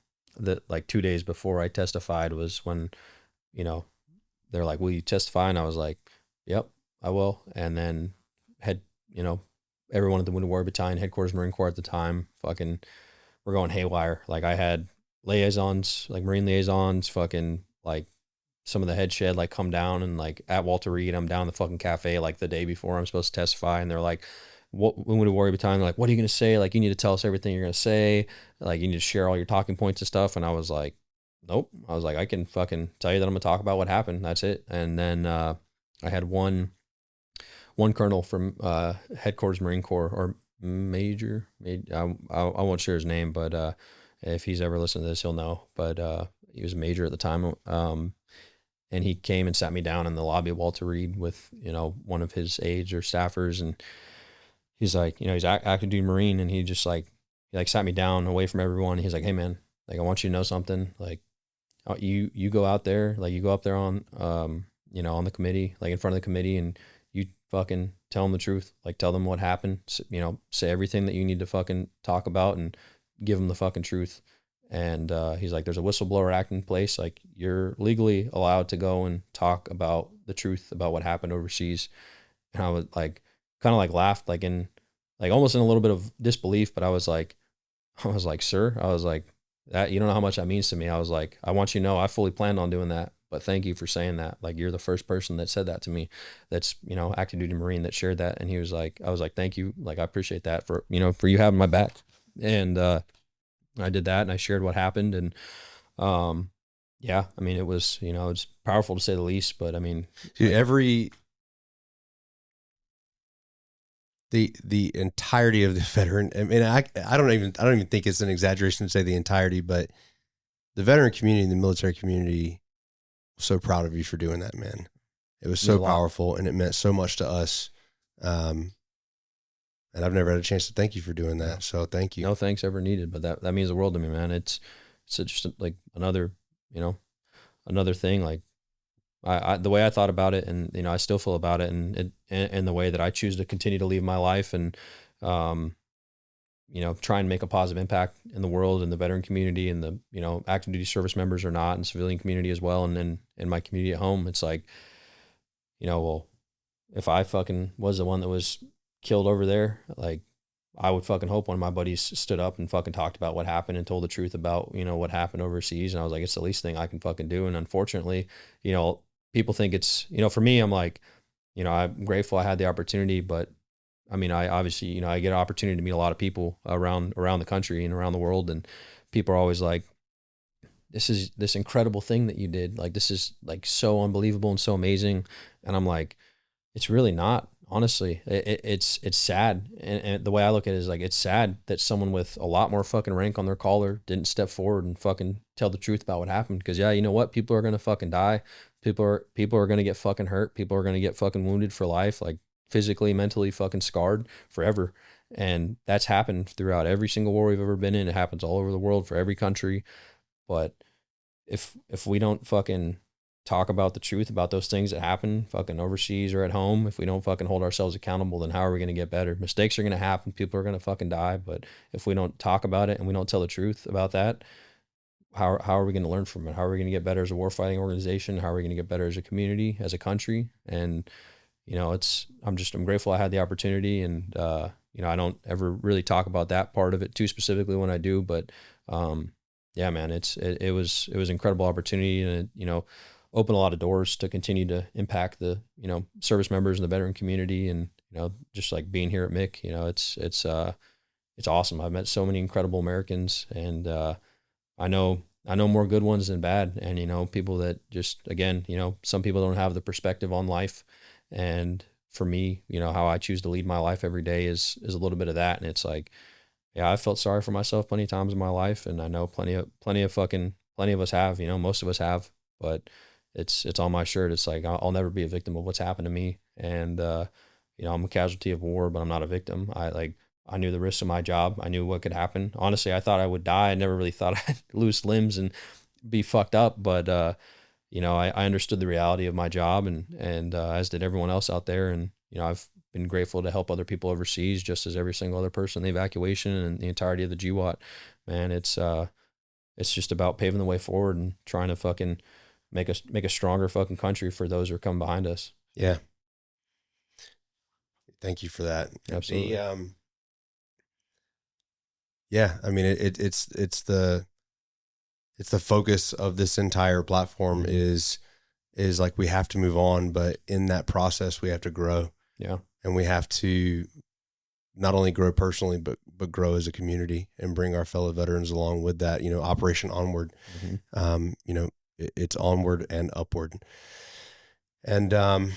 like 2 days before I testified was when, you know, they're like, will you testify? And I was like, yep, I will. And then had, you know, everyone at the Wounded Warrior Battalion, headquarters Marine Corps at the time, fucking, we're going haywire. Like I had liaisons, like Marine liaisons, fucking like some of the head shed, like come down, and like at Walter Reed, I'm down in the fucking cafe like the day before I'm supposed to testify. And they're like, Wounded Warrior Battalion, like, what are you going to say? Like, you need to tell us everything you're going to say. Like, you need to share all your talking points and stuff. And I was like, nope. I was like, I can fucking tell you that I'm going to talk about what happened. That's it. And then I had one colonel from headquarters Marine Corps, or major, I won't share his name, but if he's ever listened to this, he'll know. But he was a major at the time. And he came and sat me down in the lobby of Walter Reed with, you know, one of his aides or staffers, and he's like, you know, he's active duty Marine, and he sat me down away from everyone. He's like, hey man, like, I want you to know something. Like, you go out there, like you go up there on, you know, on the committee, like in front of the committee, and you fucking tell them the truth. Like, tell them what happened. You know, say everything that you need to fucking talk about, and give them the fucking truth. And he's like, there's a whistleblower act in place. Like, you're legally allowed to go and talk about the truth about what happened overseas. And I was like, kind of like laughed, like almost in a little bit of disbelief, but I was like, sir, I was like, that, you don't know how much that means to me. I was like, I want you to know I fully planned on doing that, but thank you for saying that. Like, you're the first person that said that to me. That's, active duty Marine that shared that. And he was like, I was like, thank you. Like, I appreciate that for you having my back. And, I did that and I shared what happened. And, yeah, I mean, it was, it's powerful to say the least, but I mean, dude, the entirety of the veteran, I mean, I don't even think it's an exaggeration to say the entirety, but the veteran community and the military community was so proud of you for doing that, man. It was so powerful and it meant so much to us. And I've never had a chance to thank you for doing that. Yeah. So thank you. No thanks ever needed, but that means the world to me, man. It's just like another thing. Like, I the way I thought about it, and I still feel about it, and the way that I choose to continue to live my life, and try and make a positive impact in the world, and the veteran community, and the active duty service members or not, and civilian community as well, and then in my community at home. It's like, well, if I fucking was the one that was killed over there, like, I would fucking hope one of my buddies stood up and fucking talked about what happened and told the truth about what happened overseas. And I was like, it's the least thing I can fucking do. And unfortunately, people think it's, for me, I'm like, I'm grateful I had the opportunity, but I mean, I obviously, I get an opportunity to meet a lot of people around the country and around the world. And people are always like, this is this incredible thing that you did. Like, this is like so unbelievable and so amazing. And I'm like, it's really not, honestly. It's sad. And the way I look at it is like, it's sad that someone with a lot more fucking rank on their collar didn't step forward and fucking tell the truth about what happened. Cause yeah, you know what? People are going to fucking die. People are going to get fucking hurt. People are going to get fucking wounded for life, like physically, mentally fucking scarred forever. And that's happened throughout every single war we've ever been in. It happens all over the world for every country. But if we don't fucking talk about the truth about those things that happen fucking overseas or at home, if we don't fucking hold ourselves accountable, then how are we going to get better? Mistakes are going to happen. People are going to fucking die. But if we don't talk about it and we don't tell the truth about that, how are we going to learn from it? How are we going to get better as a warfighting organization? How are we going to get better as a community, as a country? And, I'm grateful I had the opportunity, and, I don't ever really talk about that part of it too specifically when I do, but, yeah, man, it was an incredible opportunity, and it, opened a lot of doors to continue to impact the, service members and the veteran community. And, just like being here at MIC, it's awesome. I've met so many incredible Americans, and, I know more good ones than bad. And, people that just, again, some people don't have the perspective on life. And for me, how I choose to lead my life every day is a little bit of that. And it's like, yeah, I felt sorry for myself plenty of times in my life. And I know plenty of us have, most of us have, but it's on my shirt. It's like, I'll never be a victim of what's happened to me. And, I'm a casualty of war, but I'm not a victim. I knew the risks of my job. I knew what could happen. Honestly, I thought I would die. I never really thought I'd lose limbs and be fucked up. But, I understood the reality of my job, and as did everyone else out there. And, I've been grateful to help other people overseas, just as every single other person in the evacuation and the entirety of the GWAT. Man, it's just about paving the way forward and trying to fucking make a stronger fucking country for those who are coming behind us. Yeah. Thank you for that. Absolutely. Yeah, I mean, it's the focus of this entire platform is like, we have to move on, but in that process we have to grow. Yeah. And we have to not only grow personally, but grow as a community and bring our fellow veterans along with that. Operation Onward. Mm-hmm. It's onward and upward. And and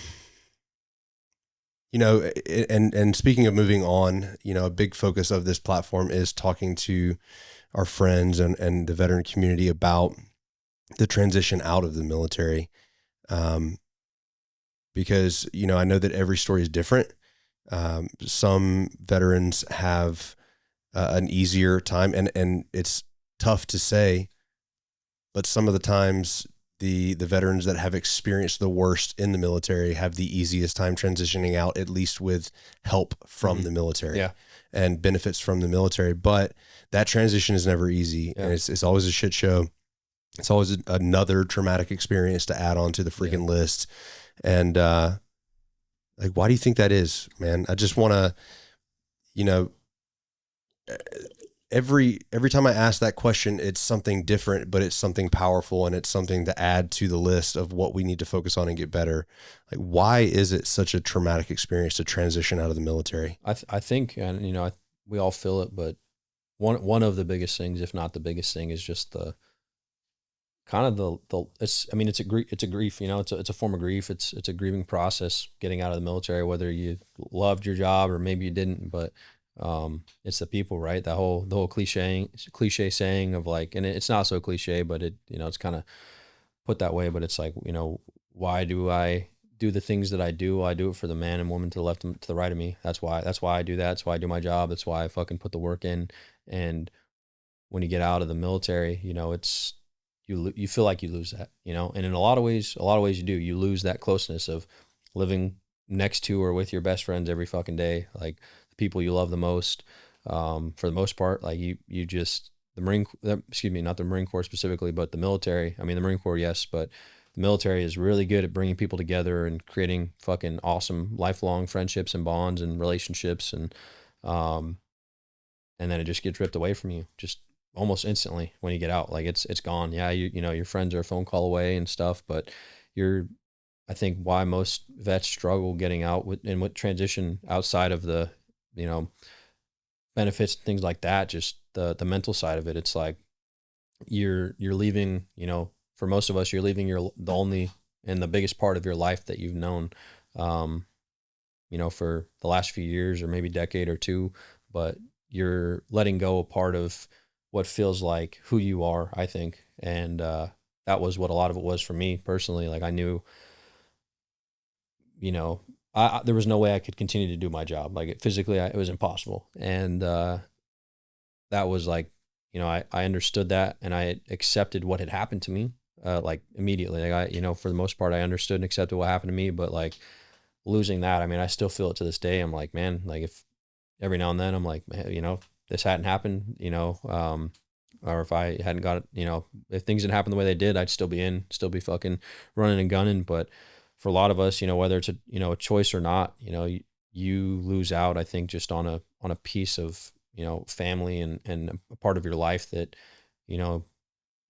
speaking of moving on, a big focus of this platform is talking to our friends and the veteran community about the transition out of the military. Because, I know that every story is different. Some veterans have an easier time, and it's tough to say, but some of the times the veterans that have experienced the worst in the military have the easiest time transitioning out, at least with help from the military and benefits from the military. But that transition is never easy, and it's always a shit show. It's always another traumatic experience to add on to the freaking list. And like, why do you think that is, man? I just want to, you know, every time I ask that question, it's something different, but it's something powerful, and it's something to add to the list of what we need to focus on and get better. Like, why is it such a traumatic experience to transition out of the military? I think, and you know, we all feel it, but one of the biggest things, if not the biggest thing, is just the kind of the it's, I mean, it's a grief, you know, it's a form of grief. It's a grieving process getting out of the military, whether you loved your job or maybe you didn't, but it's the people, right? The whole cliche saying of like, and it's not so cliche, but it, you know, it's kind of put that way, but it's like, you know, why do I do the things that I do? I do it for the man and woman to the left and to the right of me. That's why I do that. That's why I do my job. That's why I fucking put the work in. And when you get out of the military, you know, it's, you feel like you lose that, you know, and in a lot of ways you do. You lose that closeness of living next to or with your best friends every fucking day, like the people you love the most. For the most part, like you just, not the Marine Corps specifically, but the military. I mean, the Marine Corps, yes, but the military is really good at bringing people together and creating fucking awesome lifelong friendships and bonds and relationships, and then it just gets ripped away from you just almost instantly when you get out. Like it's gone. Yeah, you know, your friends are a phone call away and stuff, but I think why most vets struggle getting out with transition outside of the, you know, benefits, things like that, just the mental side of it. It's like you're leaving, you know, for most of us, you're leaving the only and the biggest part of your life that you've known, you know, for the last few years or maybe decade or two, but you're letting go a part of what feels like who you are, I think. And that was what a lot of it was for me personally. Like I knew, you know, there was no way I could continue to do my job. Like physically, it was impossible. And that was like, you know, I understood that, and I accepted what had happened to me, like immediately. Like you know, for the most part, I understood and accepted what happened to me. But like losing that, I mean, I still feel it to this day. I'm like, man, like if every now and then I'm like, man, you know, this hadn't happened, you know, or if I hadn't got it, you know, if things didn't happen the way they did, I'd still be fucking running and gunning. But for a lot of us, you know, whether it's a choice or not, you know, you lose out, I think, just on a piece of, you know, family and a part of your life that, you know,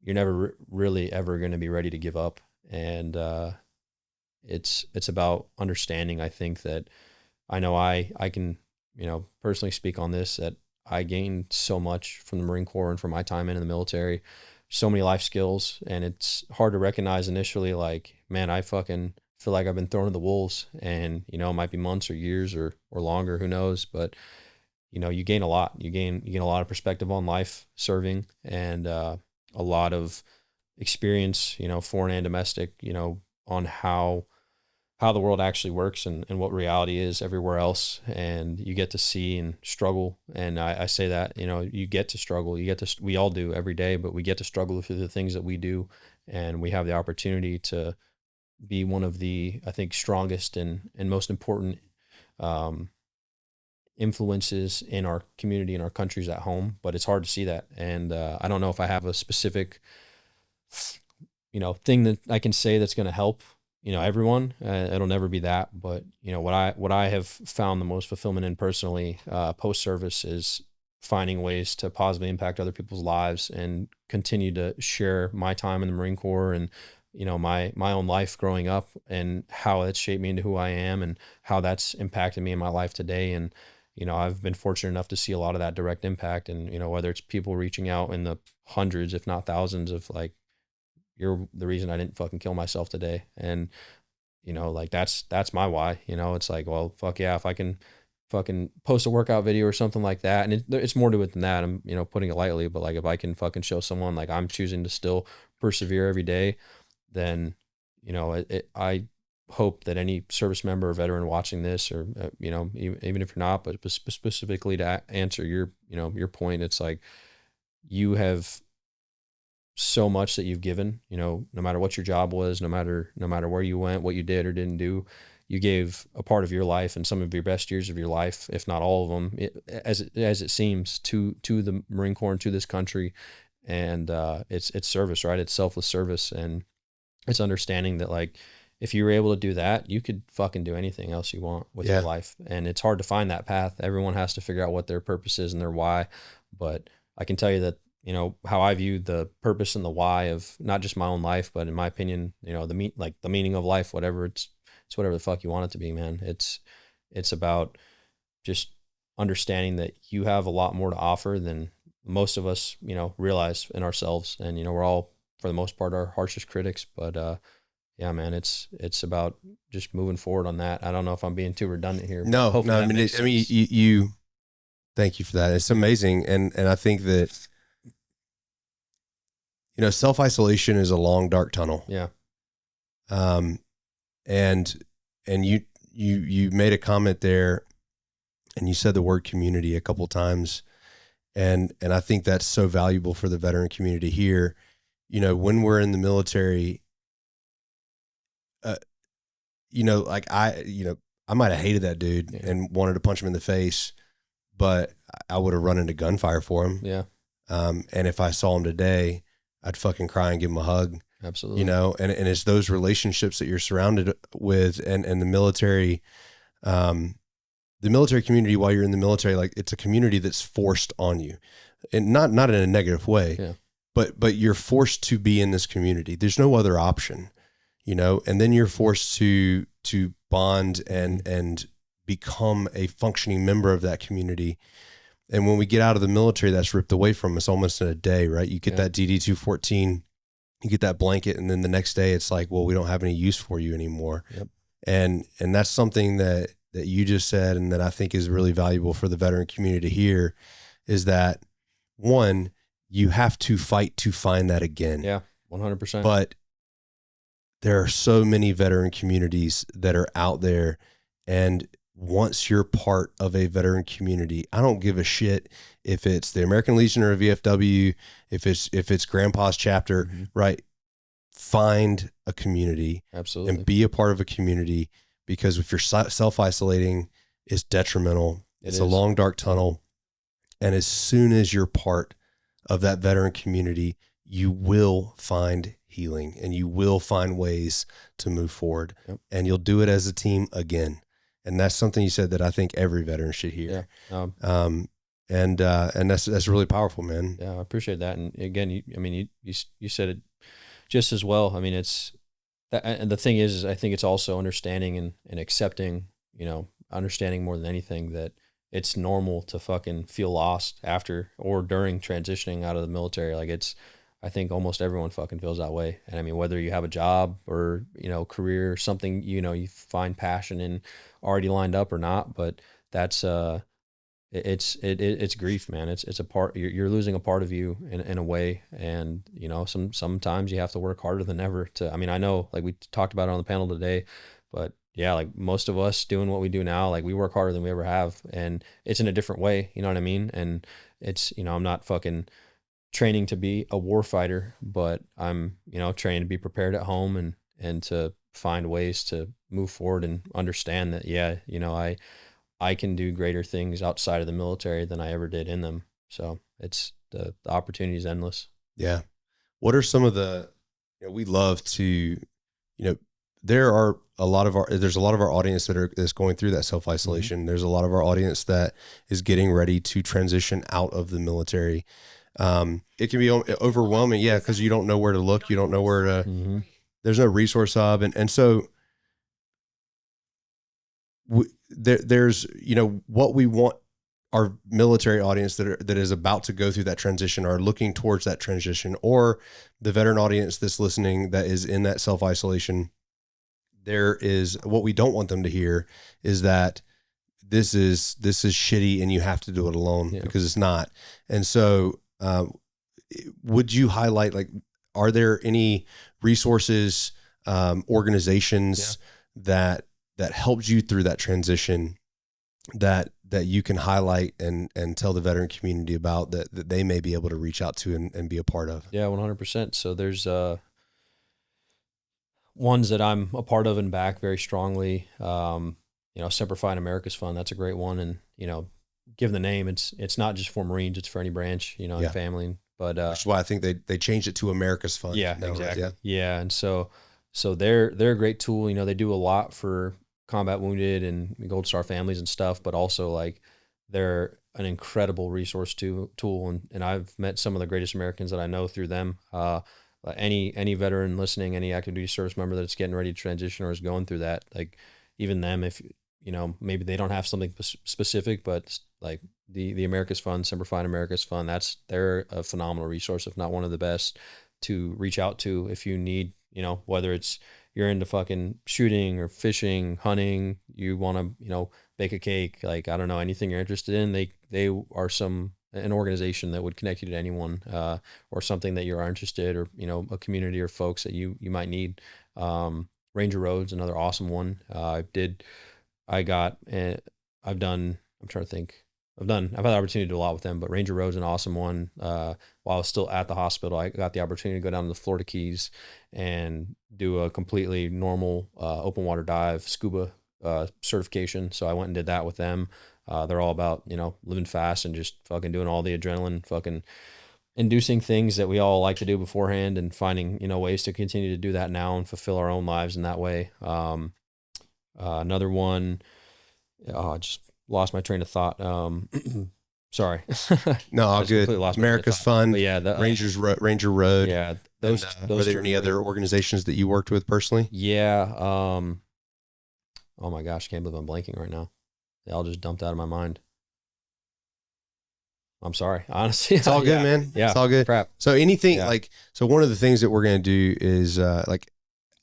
you're never really ever going to be ready to give up. And it's about understanding. I think that I know I can, you know, personally speak on this, that I gained so much from the Marine Corps and from my time in the military, so many life skills. And it's hard to recognize initially, like, man, I fucking feel like I've been thrown to the wolves, and, you know, it might be months or years or longer, who knows, but you know, you gain a lot, you gain a lot of perspective on life serving, and a lot of experience, you know, foreign and domestic, you know, on how the world actually works and what reality is everywhere else. And you get to see and struggle. And I say that, you know, you get to struggle, we all do every day, but we get to struggle through the things that we do. And we have the opportunity to be one of the, I think, strongest and most important influences in our community and our countries at home. But it's hard to see that. And I don't know if I have a specific, you know, thing that I can say that's going to help, you know, everyone. It'll never be that, but you know, what I have found the most fulfillment in personally, post-service, is finding ways to positively impact other people's lives and continue to share my time in the Marine Corps and, you know, my own life growing up and how it's shaped me into who I am and how that's impacted me in my life today. And, you know, I've been fortunate enough to see a lot of that direct impact. And, you know, whether it's people reaching out in the hundreds, if not thousands, of like, you're the reason I didn't fucking kill myself today. And, you know, like that's my why. You know, it's like, well, fuck yeah, if I can fucking post a workout video or something like that. And it's more to it than that. I'm, you know, putting it lightly, but like if I can fucking show someone like I'm choosing to still persevere every day, then, you know, I hope that any service member or veteran watching this, or, you know, even if you're not, but specifically to answer your, you know, your point, it's like you have so much that you've given, no matter what your job was, no matter where you went, what you did or didn't do, you gave a part of your life and some of your best years of your life, if not all of them, as it seems, to the Marine Corps and to this country. And it's service, right? It's selfless service, and it's understanding that, like, if you were able to do that, you could fucking do anything else you want with your life. And it's hard to find that path. Everyone has to figure out what their purpose is and their why. But I can tell you that, how I view the purpose and the why of not just my own life, but in my opinion, the meaning of life, whatever it's whatever the fuck you want it to be, man. It's about just understanding that you have a lot more to offer than most of us, realize in ourselves. And, we're all, for the most part, our harshest critics, but, yeah, man, it's about just moving forward on that. I don't know if I'm being too redundant here. No, I mean, you thank you for that. It's amazing. And I think that, self-isolation is a long, dark tunnel. Yeah. And you made a comment there, and you said the word community a couple like and I think that's so valuable for the veteran community here. When we're in the military, I might have hated that dude and wanted to punch him in the face, but I would have run into gunfire for him. Yeah. And if I saw him today, I'd fucking cry and give him a hug. Absolutely. And it's those relationships that you're surrounded with, and the military community, while you're in the military, like, it's a community that's forced on you, and not in a negative way, but you're forced to be in this community. There's no other option, and then you're forced to bond and become a functioning member of that community. And when we get out of the military, that's ripped away from us almost in a day, right? You get that DD-214, you get that blanket, and then the next day it's like, well, we don't have any use for you anymore. Yep. And that's something that you just said, and that I think is really valuable for the veteran community to hear, is that, one, you have to fight to find that again. Yeah, 100%. But there are so many veteran communities that are out there, and once you're part of a veteran community, I don't give a shit if it's the American Legion or a VFW, if it's grandpa's chapter, right? Find a community. Absolutely. And be a part of a community, because if you're self-isolating, it's detrimental. It's a long, dark tunnel. And as soon as you're part of that veteran community, you will find healing, and you will find ways to move forward, and you'll do it as a team again. And that's something you said that I think every veteran should hear. Yeah. And that's really powerful, man. Yeah, I appreciate that. And again, you said it just as well. I mean, it's that, and the thing is I think it's also understanding and accepting, understanding more than anything that it's normal to fucking feel lost after or during transitioning out of the military. Like, I think almost everyone fucking feels that way. And I mean, whether you have a job or, career or something, you find passion in already lined up or not, but that's, it's grief, man. It's a part, you're losing a part of you in a way. And, sometimes you have to work harder than ever I know, like we talked about it on the panel today, but yeah, like most of us doing what we do now, like we work harder than we ever have, and it's in a different way. You know what I mean? And it's, I'm not fucking training to be a war fighter, but I'm, trained to be prepared at home and to find ways to move forward and understand that, I can do greater things outside of the military than I ever did in them. So it's the opportunity is endless. Yeah. What are some of the, we love to, there's a lot of our audience that's going through that self-isolation. Mm-hmm. There's a lot of our audience that is getting ready to transition out of the military. It can be overwhelming. Yeah. Cause you don't know where to look. You don't know where to, there's no resource hub. And so there's, what we want our military audience that is about to go through that transition, are looking towards that transition, or the veteran audience that's listening that is in that self-isolation. There is, what we don't want them to hear is that this is shitty and you have to do it alone, because it's not. And so, would you highlight, like, are there any resources, organizations that helped you through that transition that that you can highlight and tell the veteran community about that they may be able to reach out to and be a part of? Yeah, 100%. So there's ones that I'm a part of and back very strongly. Simplifying America's Fund, that's a great one. And, given the name, it's not just for Marines, it's for any branch, and family. But that's why I think they changed it to America's Fund. Yeah, now, exactly. right? Yeah. And so they're a great tool. They do a lot for combat wounded and Gold Star families and stuff, but also like they're an incredible resource tool. And I've met some of the greatest Americans that I know through them. Any veteran listening, any active duty service member that's getting ready to transition or is going through that, like even them, if maybe they don't have something specific, but like the America's Fund, Simplifying America's Fund, they're a phenomenal resource, if not one of the best, to reach out to if you need, whether it's you're into fucking shooting or fishing, hunting, you want to, bake a cake, like, I don't know, anything you're interested in, they are an organization that would connect you to anyone, or something that you are interested, or, a community or folks that you might need. Ranger Road's another awesome one. I've had the opportunity to do a lot with them, but Ranger Road's an awesome one. While I was still at the hospital, I got the opportunity to go down to the Florida Keys and do a completely normal open water dive scuba certification. So I went and did that with them. They're all about, living fast and just fucking doing all the adrenaline, fucking inducing things that we all like to do beforehand, and finding, ways to continue to do that now and fulfill our own lives in that way. Another one, just lost my train of thought. Sorry. No, all good. America's Fund. Yeah, Ranger Road. Yeah, those. Were there any other organizations that you worked with personally? Yeah. Oh my gosh, I can't believe I'm blanking right now. They all just dumped out of my mind. I'm sorry. Honestly, it's all good, man. Yeah, it's all good. Crap. So anything so one of the things that we're going to do is like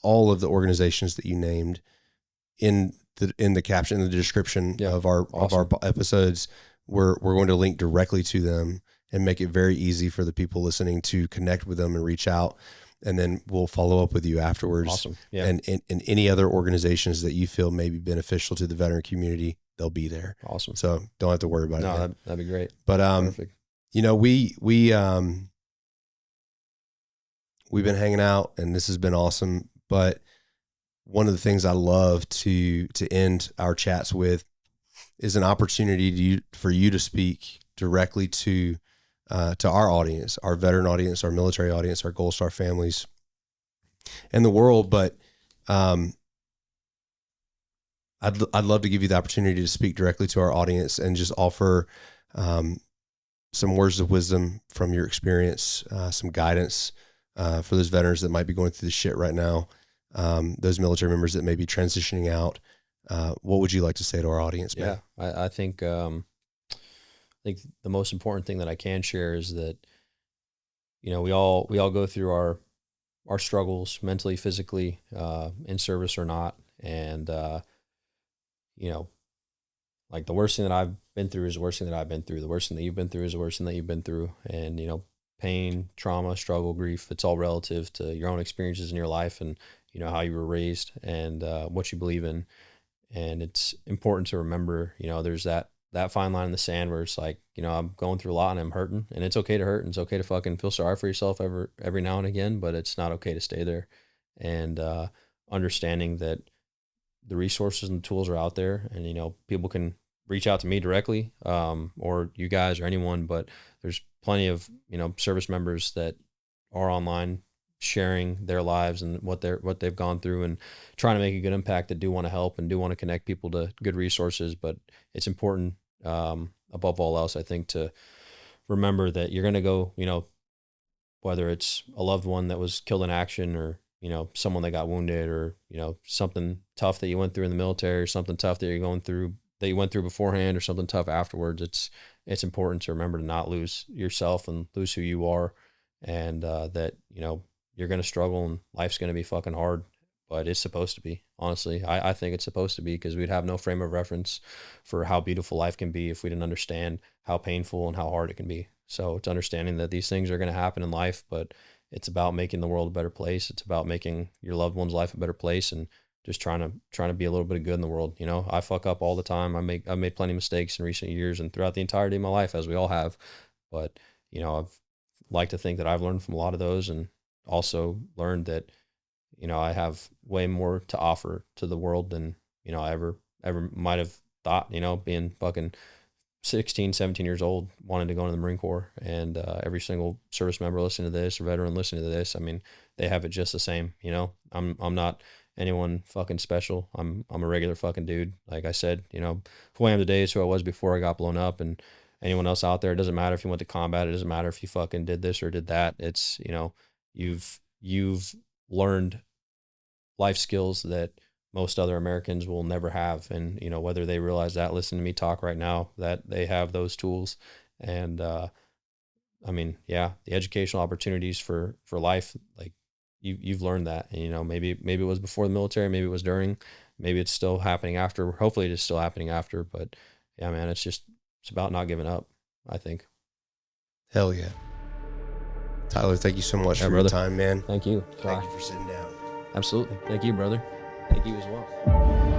all of the organizations that you named in the caption, in the description of our episodes, we're going to link directly to them and make it very easy for the people listening to connect with them and reach out. And then we'll follow up with you afterwards. Awesome. Yeah. And any other organizations that you feel may be beneficial to the veteran community, they'll be there. Awesome. So don't have to worry about it. No, that'd be great. But Perfect. We've been hanging out and this has been awesome. But one of the things I love to end our chats with is an opportunity for you to speak directly to our audience, our veteran audience, our military audience, our Gold Star families, and the world. But I'd love to give you the opportunity to speak directly to our audience and just offer some words of wisdom from your experience, some guidance for those veterans that might be going through this shit right now, those military members that may be transitioning out. What would you like to say to our audience, man? Yeah, I think the most important thing that I can share is that, we all go through our struggles mentally, physically, in service or not. And, like the worst thing that I've been through is the worst thing that I've been through. The worst thing that you've been through is the worst thing that you've been through. And, pain, trauma, struggle, grief, it's all relative to your own experiences in your life and, how you were raised and what you believe in. And it's important to remember, there's that fine line in the sand where it's like, I'm going through a lot and I'm hurting, and it's okay to hurt, and it's okay to fucking feel sorry for yourself every now and again, but it's not okay to stay there. And understanding that the resources and the tools are out there, and, people can reach out to me directly, or you guys or anyone, but there's plenty of, service members that are online sharing their lives and what they've gone through and trying to make a good impact, that do want to help and do want to connect people to good resources. But it's important, above all else, I think, to remember that you're going to go, whether it's a loved one that was killed in action, or, someone that got wounded, or, something tough that you went through in the military, or something tough that you went through beforehand, or something tough afterwards. It's important to remember to not lose yourself and lose who you are. And, that, you're going to struggle and life's going to be fucking hard, but it's supposed to be. Honestly, I think it's supposed to be, because we'd have no frame of reference for how beautiful life can be if we didn't understand how painful and how hard it can be. So it's understanding that these things are going to happen in life, but it's about making the world a better place. It's about making your loved one's life a better place. And just trying to be a little bit of good in the world. You know, I fuck up all the time. I've made plenty of mistakes in recent years and throughout the entirety of my life, as we all have. But, you know, I've like to think that I've learned from a lot of those, and also learned that, you know, I have way more to offer to the world than, you know, I ever might have thought, you know, being fucking 16, 17 years old, wanted to go into the Marine Corps, and every single service member listening to this or veteran listening to this, I mean, they have it just the same. You know, I'm not anyone fucking special. I'm a regular fucking dude. Like I said, you know, who I am today is who I was before I got blown up. And anyone else out there, it doesn't matter if you went to combat. It doesn't matter if you fucking did this or did that. It's, you know, you've learned life skills that most other Americans will never have. And, you know, whether they realize that, listen to me talk right now, that they have those tools. And, I mean, yeah, the educational opportunities for life, like you've learned that. And, you know, maybe it was before the military, maybe it was during, maybe it's still happening after. Hopefully it is still happening after. But yeah, man, it's about not giving up, I think. Hell yeah. Tyler, thank you so much for your time, man. Thank you. Thank you for sitting down. Absolutely. Thank you, brother. Thank you as well.